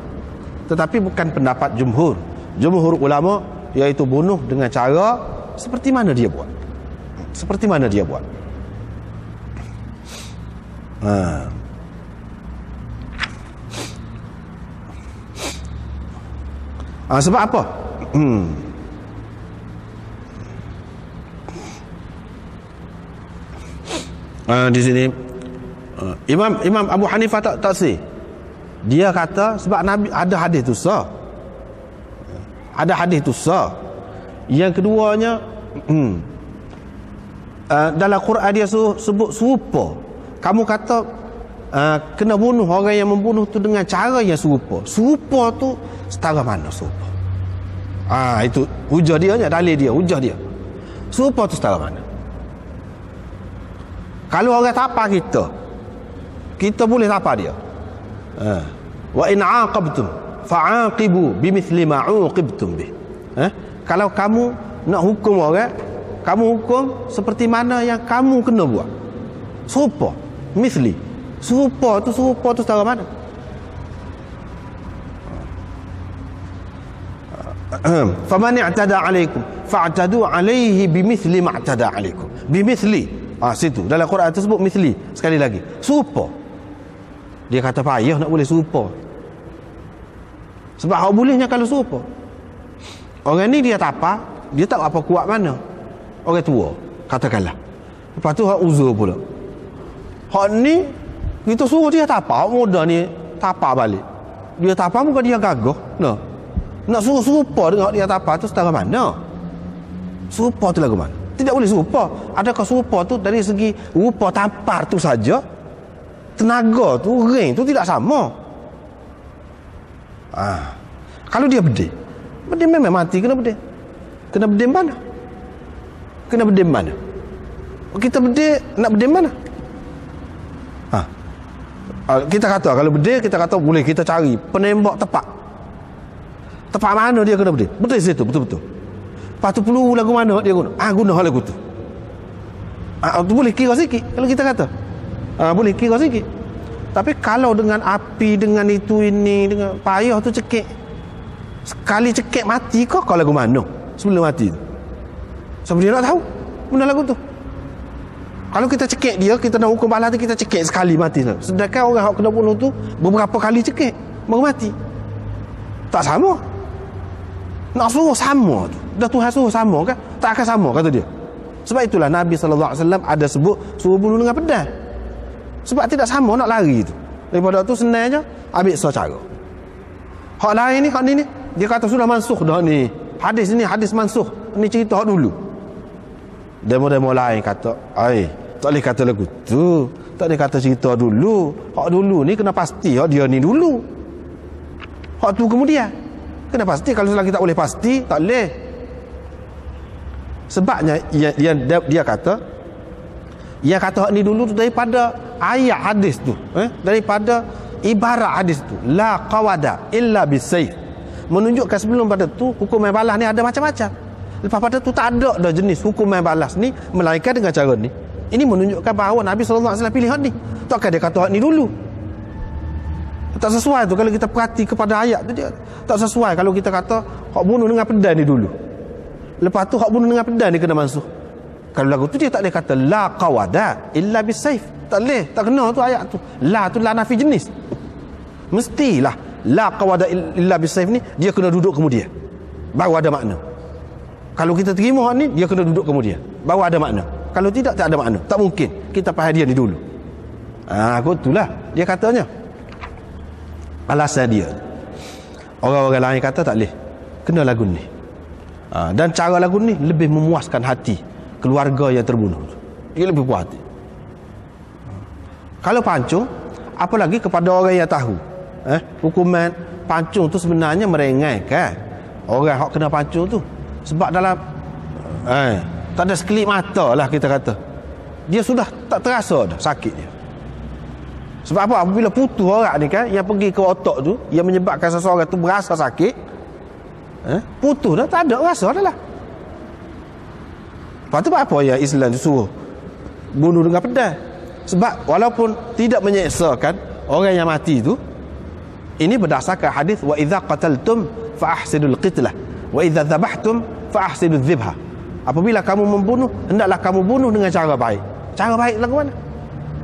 Tetapi bukan pendapat jumhur. Jumhur ulama iaitu bunuh dengan cara seperti mana dia buat. Seperti mana dia buat. Sebab apa? Di sini Imam Abu Hanifah tak sih. Dia kata sebab Nabi ada hadis tu sah. Ada hadis tu sah. Yang keduanya dalam Quran dia sebut serupa. Kamu kata kena bunuh orang yang membunuh tu dengan cara yang serupa. Serupa tu setara mana serupa? Itu hujah dia, dalil dia, hujah dia. Serupa tu setara mana? Kalau orang tapa kita boleh tapa dia. Wa in aqabtum fa'aqibu bimithli ma 'uqibtum bih. Kalau kamu nak hukum orang, kamu hukum seperti mana yang kamu kena buat. Serupa, mithli. Serupa tu setara mana? Faman i'tada 'alaikum fa'tadu 'alaihi bimithli ma 'tada 'alaikum. Bimithli. Situ dalam Quran tersebut mithli. Sekali lagi, serupa. Dia kata payah nak boleh serupa. Sebab hak bolehnya kalau serupa. Orang ni dia tapa, dia tak apa kuat mana. Orang tua, katakanlah. Lepas tu hak uzur pula. Hak ni kita suruh dia tapa, hak muda ni tapa balik. Dia tapa muka dia gagah. Nak suruh serupa dengan hak dia tapa tu setara mana? Serupa tu lagu mana? Tidak boleh serupa. Adakah serupa tu dari segi rupa tampar tu saja? Tenaga tu, ring tu tidak sama. Kalau dia bedil memang mati. Kena bedil mana? Kena bedil mana? Kita bedil, nak bedil mana? Kita kata kalau bedil, kita kata boleh kita cari penembak tepat mana dia kena bedil. Bedil situ betul-betul. Lepas tu peluru lagu mana dia guna? Guna lagu tu. Tu boleh kira sikit kalau kita kata. Boleh kira sikit. Tapi kalau dengan api, dengan itu ini, dengan payah tu cekik. Sekali cekik mati kau lagu mana sebelum mati tu? Sebab dia nak tahu benda lagu tu. Kalau kita cekik dia, kita nak hukum balas tu, kita cekik sekali mati. Sedangkan orang yang kena bunuh tu beberapa kali cekik baru mati. Tak sama. Nak suruh sama tu. Dah Tuhan suruh sama kan? Tak akan sama kata dia. Sebab itulah Nabi SAW ada sebut suruh bunuh dengan pedang. Sebab tidak sama nak lari tu. Daripada tu senang je ambil secara. Hak lain ni, hak ni dia kata sudah mansuh dah ni. Hadis ni hadis mansuh. Ni cerita hak dulu. Demo-demo lain kata, tak boleh kata lagu tu. Tak boleh kata cerita dulu. Hak dulu ni kena pasti hak dia ni dulu. Hak tu kemudian. Kena pasti. Kalau selagi tak boleh pasti, tak boleh. Sebabnya dia kata hak ni dulu tu daripada ayat hadis tu, daripada ibarat hadis tu, la qawada illa bisayf. menunjukkan sebelum pada tu hukum main balas ni ada macam-macam. Lepas pada tu tak ada dah jenis hukum main balas ni melainkan dengan cara ni. Ini menunjukkan bahawa Nabi SAW pilih hak ni. Takkan dia kata hak ni dulu. Tak sesuai tu kalau kita perhati kepada ayat tu, dia tak sesuai kalau kita kata hak bunuh dengan pedang ni dulu. Lepas tu hak bunuh dengan pedang ni kena mansuh. Kalau lagu tu dia tak boleh kata la qawada illa bisayf. Tak boleh, tak kena tu ayat tu. La tu la nafi jenis. Mestilah la qawada illa bisayf ni dia kena duduk kemudian. Baru ada makna. Kalau kita terima hak ni dia kena duduk kemudian. Baru ada makna. Kalau tidak, tak ada makna. Tak mungkin kita faham dia ni dulu. Aku itulah dia katanya. Alasan dia. Orang-orang lain kata tak boleh. Kena lagu ni. Dan cara lagu ni lebih memuaskan hati keluarga yang terbunuh. Dia lebih puas hati. Kalau pancung, apalagi kepada orang yang tahu. Hukuman pancung tu sebenarnya merengaikan orang yang kena pancung tu. Sebab dalam tak ada sekelip mata lah kita kata. Dia sudah tak terasa dah sakit dia. Sebab apa? Apabila putus orang ni kan, yang pergi ke otak tu, yang menyebabkan seseorang tu berasa sakit, putus dah, tak ada rasa dah lah. Lepas tu apa yang Islam tu suruh bunuh dengan pedang? Sebab walaupun tidak menyeksakan orang yang mati tu, ini berdasarkan hadis wa idza qataltum fa ahsinul qitlah wa idza dhabhtum fa ahsinudz dzibha. Apabila kamu membunuh, hendaklah kamu bunuh dengan cara baik. Cara baik lagu mana?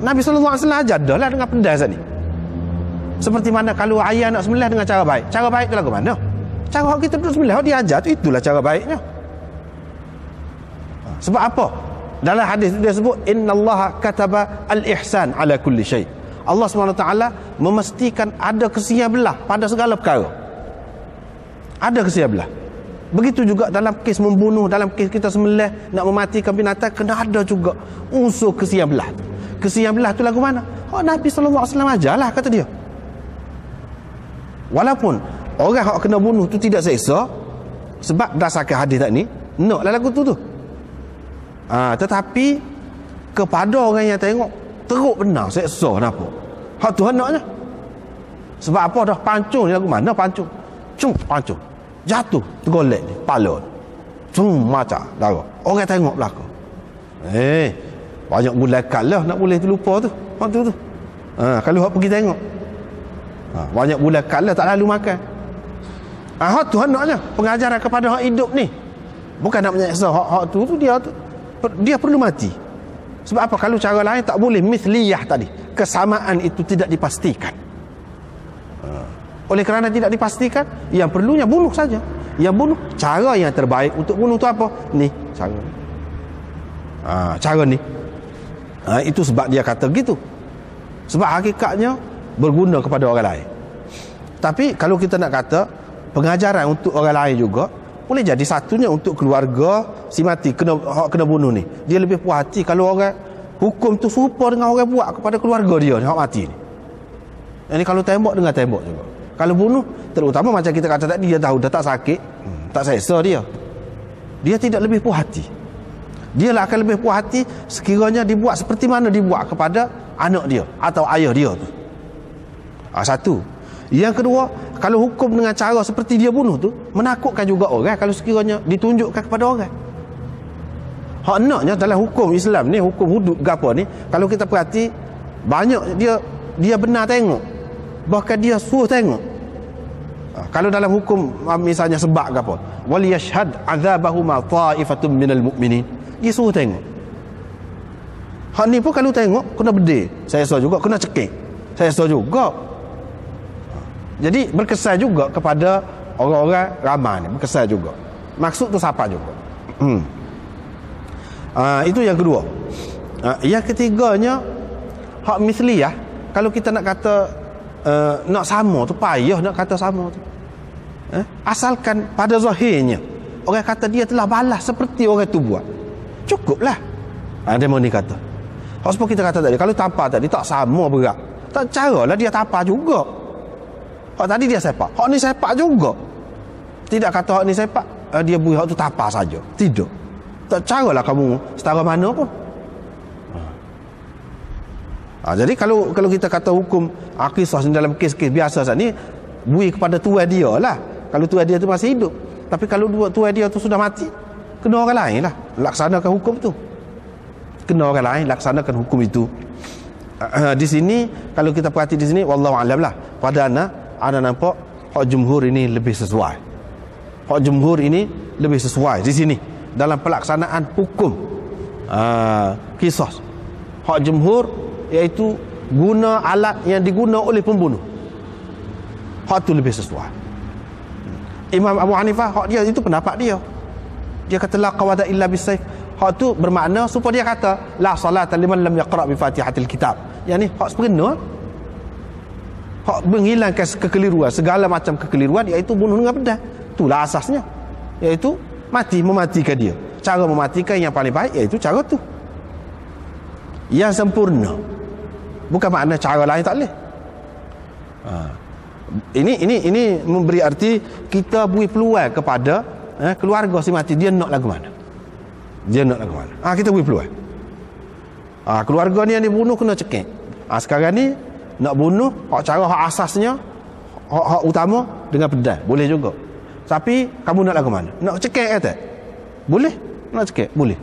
Nabi SAW ajar dah lah dengan pedang ni. Seperti mana kalau ayah nak sembelih dengan cara baik. Cara baik tu lagu mana? Cara kita duduk sembelih, dia ajar tu, itulah cara baiknya. Sebab apa? Dalam hadis dia sebut innallaha kataba al-ihsan ala kulli syai. Allah SWT memastikan ada kesia belah pada segala perkara. Ada kesia belah. Begitu juga dalam kes membunuh, dalam kes kita sembelih nak mematikan binatang, kena ada juga unsur kesia belah. Kesia belah tu lagu mana? Nabi SAW ajarlah kata dia. Walaupun orang yang kena bunuh tu tidak seksa, sebab berdasarkan hadis tak ni, naklah lagu tu. Tetapi kepada orang yang tengok teruk benar seksa kenapa? Hak tu hendaknya. Sebab apa dah pancung ni lagu mana pancung? Pancung. Jatuh tergolek ni kepala. Macam darah. Orang tengok belakang. Banyak bulakan lah nak boleh terlupa tu. Hak tu. Kalau hak pergi tengok. Banyak bulakan lah tak lalu makan. Hak tu hendaknya pengajaran kepada hak hidup ni. Bukan nak menyeksa hak tu dia perlu mati. Sebab apa? Kalau cara lain tak boleh mithliyah tadi. Kesamaan itu tidak dipastikan. Oleh kerana tidak dipastikan, yang perlunya bunuh saja. Yang bunuh, cara yang terbaik untuk bunuh tu apa? Ni, cara ni. Cara ni. Itu sebab dia kata gitu. Sebab hakikatnya berguna kepada orang lain. Tapi kalau kita nak kata pengajaran untuk orang lain juga, boleh jadi satunya untuk keluarga si mati kena bunuh ni. Dia lebih puas hati kalau orang hukum tu serupa dengan orang buat kepada keluarga dia ni, hak mati ni. Ini kalau tembak dengan tembak juga. Kalau bunuh, terutama macam kita kata tadi, dia tahu dah tak sakit, tak seksa dia. Dia tidak lebih puas hati. Dia lah akan lebih puas hati sekiranya dibuat seperti mana dibuat kepada anak dia atau ayah dia tu. Satu. Yang kedua, kalau hukum dengan cara seperti dia bunuh tu, menakutkan juga orang kalau sekiranya ditunjukkan kepada orang. Hak naknya dalam hukum Islam ni, hukum hudud gapo ni, kalau kita perhati, banyak dia benar tengok. Bahkan dia suruh tengok. Kalau dalam hukum misalnya sebab gapo, wal yashhad azabahuma ta'ifatun minal mu'minin, dia suruh tengok. Hak ni pun kalau tengok kena bedil. Saya rasa juga kena cekik. Saya rasa juga. Jadi berkesan juga kepada orang-orang ramai ni, berkesan juga. Maksud tu siapa juga. Itu yang kedua. Yang ketiganya hak misliyah. Kalau kita nak kata nak sama tu payah nak kata sama tu. Asalkan pada zahirnya orang kata dia telah balas seperti orang tu buat, cukuplah. Dia mau ni kata. Sebab kita kata tadi, kalau tampar tadi tak sama berat, tak caralah dia tampar juga. Hak tadi dia sepak, hak ni sepak juga. Tidak kata hak ni sepak, dia beri hak tu tampar saja. Tidak. Tak caralah kamu setara mana pun. Jadi kalau kita kata hukum kisah dalam kes-kes biasa saat ni, bui kepada tuan dia lah. kalau tuan dia tu masih hidup. Tapi kalau tuan dia tu sudah mati, kena orang lain lah laksanakan hukum tu. Kena orang lain laksanakan hukum itu. Di sini kalau kita perhati di sini, wallahu alam lah, pada ana nampak hak jumhur ini lebih sesuai. Hak jumhur ini lebih sesuai di sini dalam pelaksanaan hukum qisas. Hak jumhur iaitu guna alat yang diguna oleh pembunuh. Hak tu lebih sesuai. Imam Abu Hanifah, hak dia itu pendapat dia. Dia kata la qawada illa bisayf. Hak tu bermakna supaya dia kata la salata liman lam yaqra bi Fatihatil Kitab. Yang ni hak sebenarnya hak menghilangkan kekeliruan, segala macam kekeliruan, iaitu bunuh dengan pedang. Itulah asasnya, iaitu mematikan dia. Cara mematikan yang paling baik iaitu cara tu yang sempurna, bukan makna cara lain tak boleh. Ini memberi arti kita beri peluang kepada keluarga si mati, dia nak lagu mana, kita beri peluang. Keluarga ni yang dibunuh kena cekik. Sekarang ni nak bunuh cara hak asasnya, hak utama dengan pedang, boleh juga. Tapi kamu nak lagu mana? Nak cekik kata? Boleh. Nak cekik? Boleh.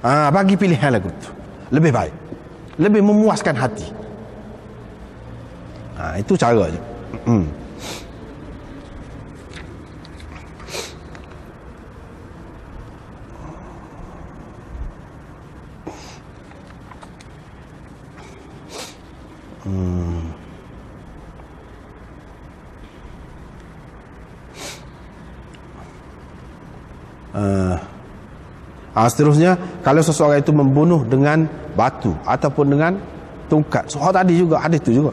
Bagi pilihan lagu tu. Lebih baik. Lebih memuaskan hati. Itu cara je. Seterusnya, kalau seseorang itu membunuh dengan batu ataupun dengan tungkat, soal tadi juga ada itu juga.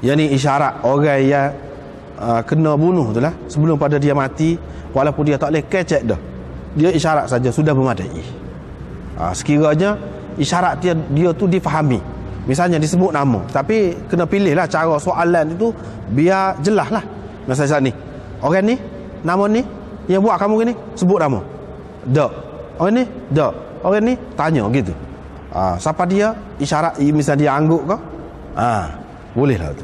Yang ni isyarat orang yang kena bunuh tu lah, sebelum pada dia mati, walaupun dia tak boleh kecek dah, dia isyarat saja sudah memadai. Sekiranya isyarat dia tu difahami, misalnya disebut nama, tapi kena pilihlah cara soalan itu biar jelas lah. Misalnya ni, orang ni, nama ni yang buat kamu gini, sebut nama. Dak. Orang ni, dak. Orang ni tanya gitu. Siapa dia? Isyarat, misalnya dia angguk ke? Boleh lah tu.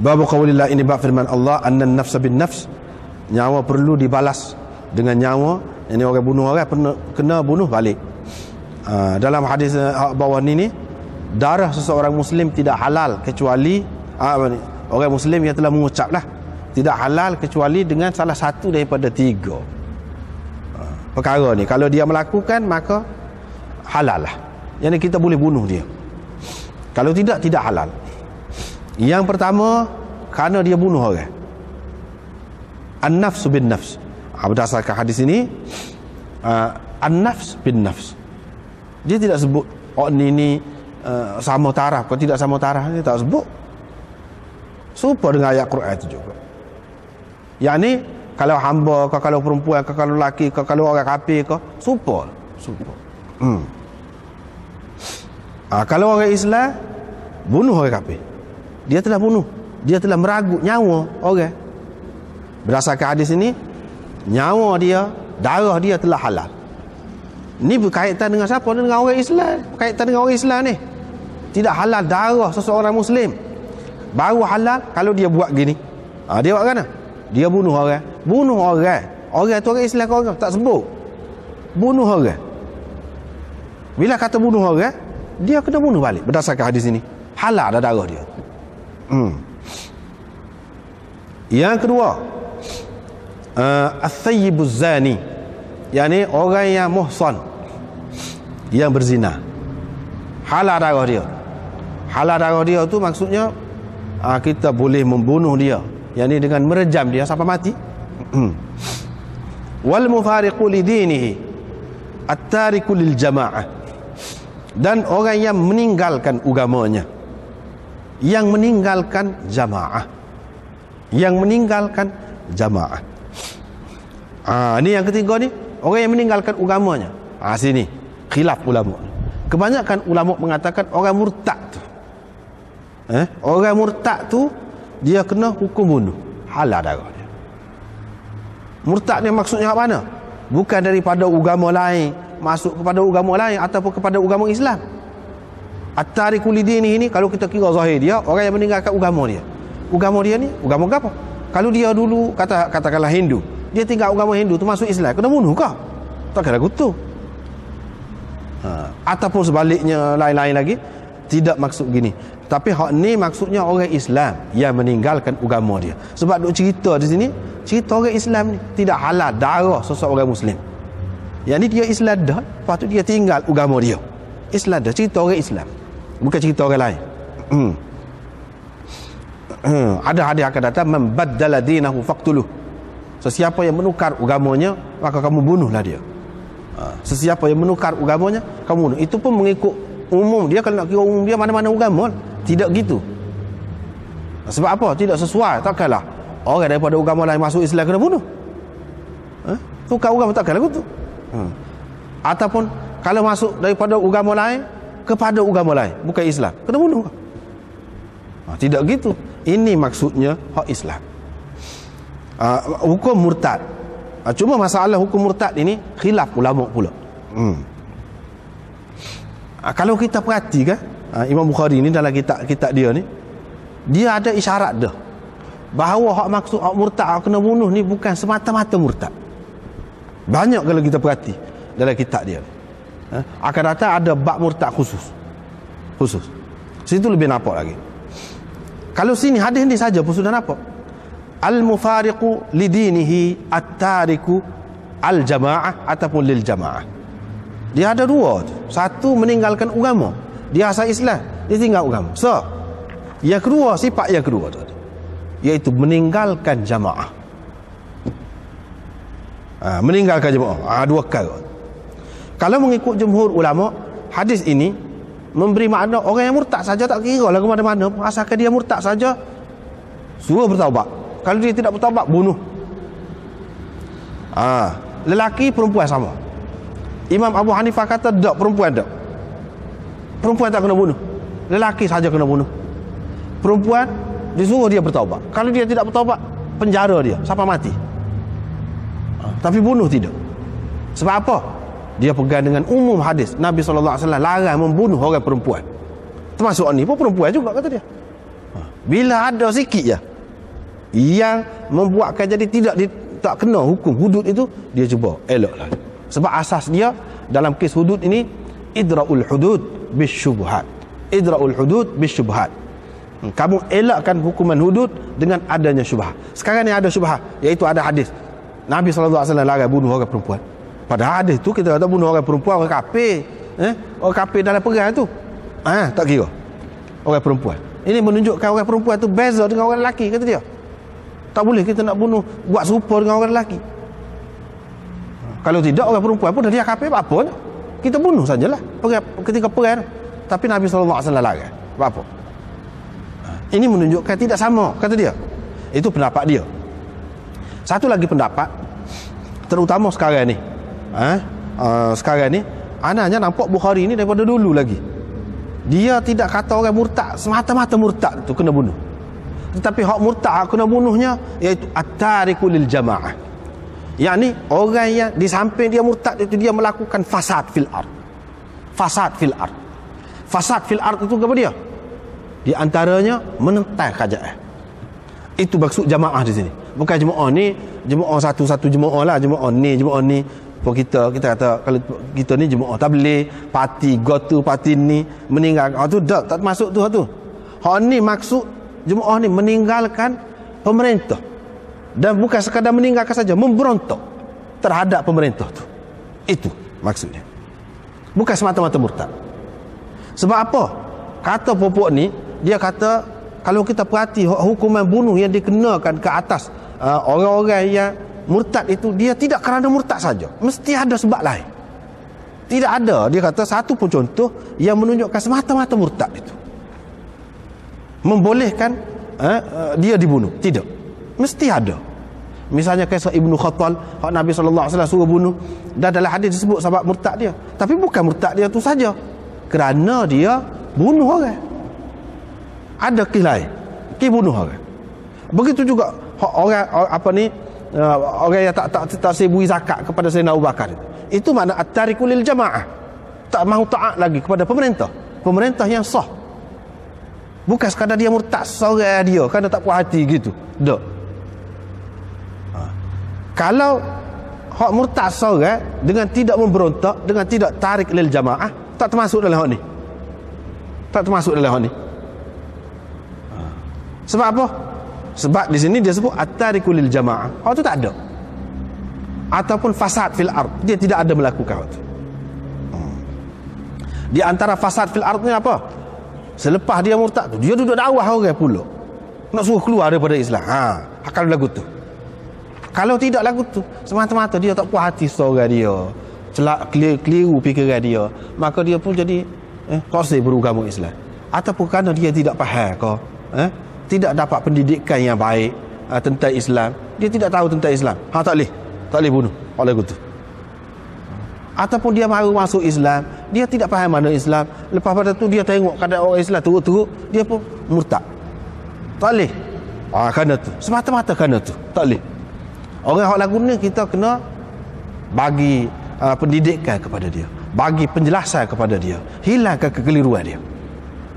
Babu qaulillah, ini bab firman Allah, annan nafsa bin nafs, nyawa perlu dibalas dengan nyawa. Ini orang bunuh orang kena bunuh balik. Dalam hadis bawah ni, darah seseorang muslim tidak halal kecuali orang muslim yang telah mengucap lah, tidak halal kecuali dengan salah satu daripada 3 perkara ni. Kalau dia melakukan, maka halal lah, yang kita boleh bunuh dia. Kalau tidak halal. Yang pertama, kerana dia bunuh orang, an-nafsu bin nafs. Berdasarkan hadis ini, an-nafs bin nafs, dia tidak sebut ni sama taraf, kalau tidak sama taraf dia tak sebut. Serupa dengan ayat Quran itu juga. Yang ni kalau hamba ke, kalau perempuan ke, kalau lelaki ke, kalau orang kafir ke, serupa. Kalau orang Islam bunuh orang kafir, dia telah bunuh, dia telah meragut nyawa orang. Berdasarkan hadis ini, nyawa dia, darah dia telah halal. Ini berkaitan dengan siapa? Dengan orang Islam. Berkaitan dengan orang Islam ni. Tidak halal darah seseorang muslim, baru halal kalau dia buat gini. Dia buat mana? Dia bunuh orang. Bunuh orang. Orang tu orang Islam ke orang? Tak sebut. Bunuh orang. Bila kata bunuh orang, dia kena bunuh balik. Berdasarkan hadis ini, halal dah darah dia. Yang kedua, as-sayyibuz zani, yakni orang yang muhsan, yang berzina, halal darah dia. Halal darah dia tu maksudnya kita boleh membunuh dia, yakni dengan merejam dia sampai mati. Wal mufariqu li dinihi at-tariku lil jamaah, dan orang yang meninggalkan agamanya, yang meninggalkan jamaah, yang meninggalkan jamaah. Ini yang ketiga ni, orang yang meninggalkan agamanya. Sini khilaf ulama. Kebanyakan ulama mengatakan orang murtad tu, Orang murtad tu dia kena hukum bunuh, halal darah dia. Murtad ni maksudnya apa mana? Bukan daripada agama lain masuk kepada agama lain ataupun kepada agama Islam. At-tariku lidini ini kalau kita kira zahir dia orang yang meninggalkan agama dia. Agama dia ni agama apa? Kalau dia dulu katakanlah Hindu, dia tinggal agama Hindu tu masuk Islam, kena bunuh kah? Takkanlah kutu. Ataupun sebaliknya lain-lain lagi, tidak maksud gini. Tapi hak ni maksudnya orang Islam yang meninggalkan agama dia. Sebab duk cerita di sini, cerita orang Islam ni tidak halal darah seseorang Muslim. Yang ni dia Islam dah, lepas tu dia tinggal agama dia. Islam dah, cerita orang Islam, bukan cerita orang lain. Ada hadis akan datang, man baddala dinahu faqtuluh. Sesiapa yang menukar agamanya, maka kamu bunuhlah dia. Sesiapa yang menukar agamanya, kamu bunuh. Itu pun mengikut umum dia. Kalau nak kira umum dia, mana-mana agama, tidak gitu. Sebab apa? Tidak sesuai. Takkanlah orang daripada agama lain masuk Islam kena bunuh. Tukar agama takkanlah gitu. Ataupun kalau masuk daripada agama lain kepada agama lain, bukan Islam, kena bunuh. Tidak gitu. Ini maksudnya hak Islam. Hukum murtad. Cuma masalah hukum murtad ini khilaf ulama pula. Kalau kita perhatikan Imam Bukhari ni dalam kitab dia ni, dia ada isyarat dah bahawa hak maksud hak murtad hak kena bunuh ni bukan semata-mata murtad. Banyak kalau kita perhati dalam kitab dia. Akan datang ada bab murtad khusus. Situ lebih nampak lagi. Kalau sini hadis ni saja pun sudah nampak. Al-mufariqu lidinihi at-tariku al-jamaah ataupun lil jamaah. Dia ada dua. Satu meninggalkan agama, dia asal Islam, dia tinggal agama. So, yang kedua, sifat yang kedua tu, iaitu meninggalkan jamaah. Meninggalkan jamaah. Dua kali. Kalau mengikut jumhur ulama, hadis ini memberi makna orang yang murtad saja, tak kira lah ke mana-mana, asalkan dia murtad saja, suruh bertaubat. Kalau dia tidak bertaubat, bunuh. Lelaki perempuan sama. Imam Abu Hanifah kata tak, perempuan tak. Perempuan tak kena bunuh, lelaki saja kena bunuh. Perempuan disuruh dia bertaubat. Kalau dia tidak bertaubat, penjara dia sampai mati. Tapi bunuh tidak. Sebab apa? Dia pegang dengan umum hadis Nabi SAW larang membunuh orang perempuan. Termasuk ni pun perempuan juga, kata dia. Bila ada sikit je yang membuatkan jadi tak kena hukum hudud itu, dia cuba elaklah. Sebab asas dia dalam kes hudud ini idra'ul hudud bisyubhat. Idra'ul hudud bisyubhat. Kamu elakkan hukuman hudud dengan adanya syubhat. Sekarang ni ada syubhat, iaitu ada hadis Nabi SAW larang bunuh orang perempuan. Pada hadis tu kita kata bunuh orang perempuan, orang kafir. Orang kafir dalam perang tu, tak kira orang perempuan. Ini menunjukkan orang perempuan tu beza dengan orang lelaki, kata dia. Tak boleh kita nak bunuh buat serupa dengan orang lelaki. Kalau tidak, orang perempuan pun dia kafir, apa kita bunuh sajalah ketika perang. Tapi Nabi SAW larang. Apa? Ini menunjukkan tidak sama, kata dia. Itu pendapat dia. Satu lagi pendapat, terutama sekarang ni, sekarang ni anaknya nampak Bukhari ni daripada dulu lagi, dia tidak kata orang murtad semata-mata murtad tu kena bunuh. Tetapi hak murtad kena bunuhnya iaitu at-tariku lil jamaah. Yakni orang yang di samping dia murtad itu dia melakukan fasad fil ard. Fasad fil ard. Fasad fil ard itu apa dia? Di antaranya menentang kerajaan. Itu maksud jamaah di sini. Bukan jemaah ni, jemaah satu-satu jemaah lah, jemaah ni. Pun kita kata kalau kita ni jemaah tabligh, parti gotu, parti ni meninggalkan. Tu tak masuk tu. Hak ni maksud jemaah ni meninggalkan pemerintah. Dan bukan sekadar meninggalkan saja, memberontak terhadap pemerintah tu. Itu maksudnya. Bukan semata-mata murtad. Sebab apa? Kata pokok ni, dia kata kalau kita perhati hukuman bunuh yang dikenakan ke atas orang-orang yang murtad itu, dia tidak kerana murtad saja, mesti ada sebab lain. Tidak ada, dia kata satu pun contoh yang menunjukkan semata-mata murtad itu membolehkan dia dibunuh. Tidak, mesti ada. Misalnya kisah Ibnu Khattal, hak Nabi SAW suruh bunuh, dan dalam hadis disebut sebab murtad dia. Tapi bukan murtad dia tu saja, kerana dia bunuh orang. ada kes lain, kes bunuh orang. Begitu juga orang orang yang tak sebui zakat kepada Sayyidina Abu Bakar. Itu makna at-tariku lil jamaah. Tak mahu taat lagi kepada pemerintah yang sah. Bukan sekadar dia murtad seorang dia kerana tak puas hati gitu. Tak. Kalau hak murtad seorang dengan tidak memberontak, dengan tidak tarik lil jamaah, tak termasuk dalam hak ni. Tak termasuk dalam hak ni. Sebab apa? Sebab di sini dia sebut at-tariku lil jamaah. Hak tu tak ada. Ataupun fasad fil ard, dia tidak ada melakukan hak tu. Di antara fasad fil ard ni apa? Selepas dia murtad tu, dia duduk dakwah orang pula. Nak suruh keluar daripada Islam. Kalau lagu tu. Kalau tidak lagu tu, semata-mata dia tak puas hati seorang dia, keliru fikiran dia, maka dia pun jadi koseh beragama Islam. Ataupun kerana dia tidak faham ke, tidak dapat pendidikan yang baik tentang Islam, dia tidak tahu tentang Islam. Tak boleh bunuh oleh lagu tu. Ataupun dia baru masuk Islam, dia tidak faham mana Islam, lepas pada tu dia tengok keadaan orang Islam teruk-teruk, dia pun murtad. Tak boleh. Kerana tu, semata-mata kerana tu, tak boleh. Orang hak lagu ni kita kena bagi pendidikan kepada dia, bagi penjelasan kepada dia, hilangkan kekeliruan dia.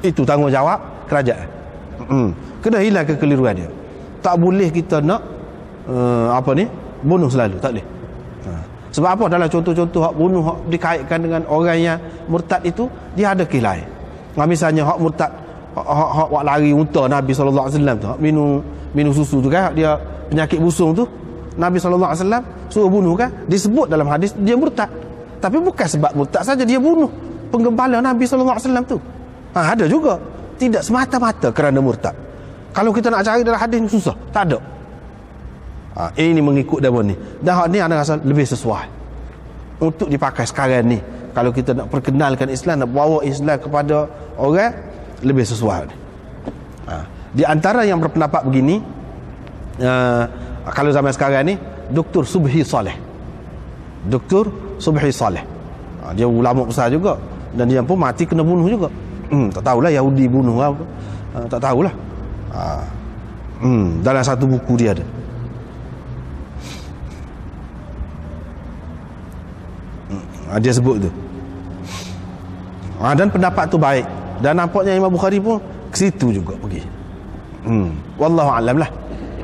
Itu tanggungjawab kerajaan. Kena hilang kekeliruan dia. Tak boleh kita nak bunuh selalu, tak boleh. Sebab apa? Dalam contoh-contoh hak bunuh hak dikaitkan dengan orang yang murtad itu, dia ada kes lain. Misalnya hak murtad, hak lari unta Nabi SAW tu, hak minum susu tu kan, dia penyakit busung tu, Nabi SAW suruh bunuh kan, disebut dalam hadis dia murtad. Tapi bukan sebab murtad saja dia bunuh penggembala Nabi SAW tu. Ada juga. Tidak semata-mata kerana murtad. Kalau kita nak cari dalam hadis ni susah, tak ada. Ini mengikut dia ni. Dan hak ni anda rasa lebih sesuai untuk dipakai sekarang ni. Kalau kita nak perkenalkan Islam, nak bawa Islam kepada orang, lebih sesuai ni. Di antara yang berpendapat begini, kalau zaman sekarang ni, Dr. Subhi Saleh. Dr. Subhi Saleh. Dia ulama besar juga, dan dia pun mati kena bunuh juga. Tak tahulah Yahudi bunuh apa. Tak tahulah. Dalam satu buku dia ada. Dia sebut tu. Dan pendapat tu baik. Dan nampaknya Imam Bukhari pun ke situ juga pergi. Wallahu a'lam lah.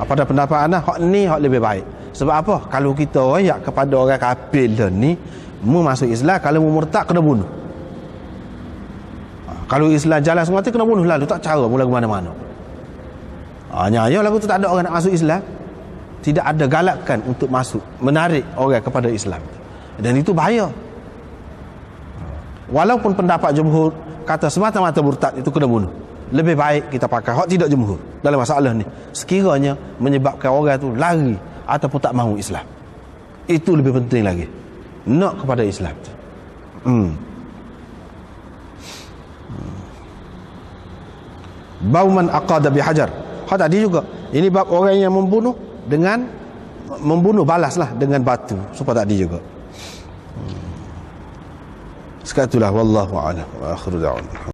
Pada pendapat anda, hak ni hak lebih baik. Sebab apa? Kalau kita royak kepada orang kafir ni, masuk Islam, kalau murtad kena bunuh. Kalau Islam jalan semata kena bunuh lalu, tak cara mula ke mana-mana. Nyanyi lagu tu tak ada orang nak masuk Islam, tidak ada galakkan untuk masuk, menarik orang kepada Islam. Dan itu bahaya. Walaupun pendapat jumhur kata semata-mata murtad itu kena bunuh, lebih baik kita pakai hak tidak jumhur dalam masalah ni. Sekiranya menyebabkan orang tu lari ataupun tak mahu Islam, itu lebih penting lagi, nak kepada Islam. Bab man aqada bihajar. Hak tadi juga. Ini bab orang yang membunuh dengan balaslah dengan batu. Supaya tadi juga. Sekatulah wallahu a'lam wa akhiru da'wana.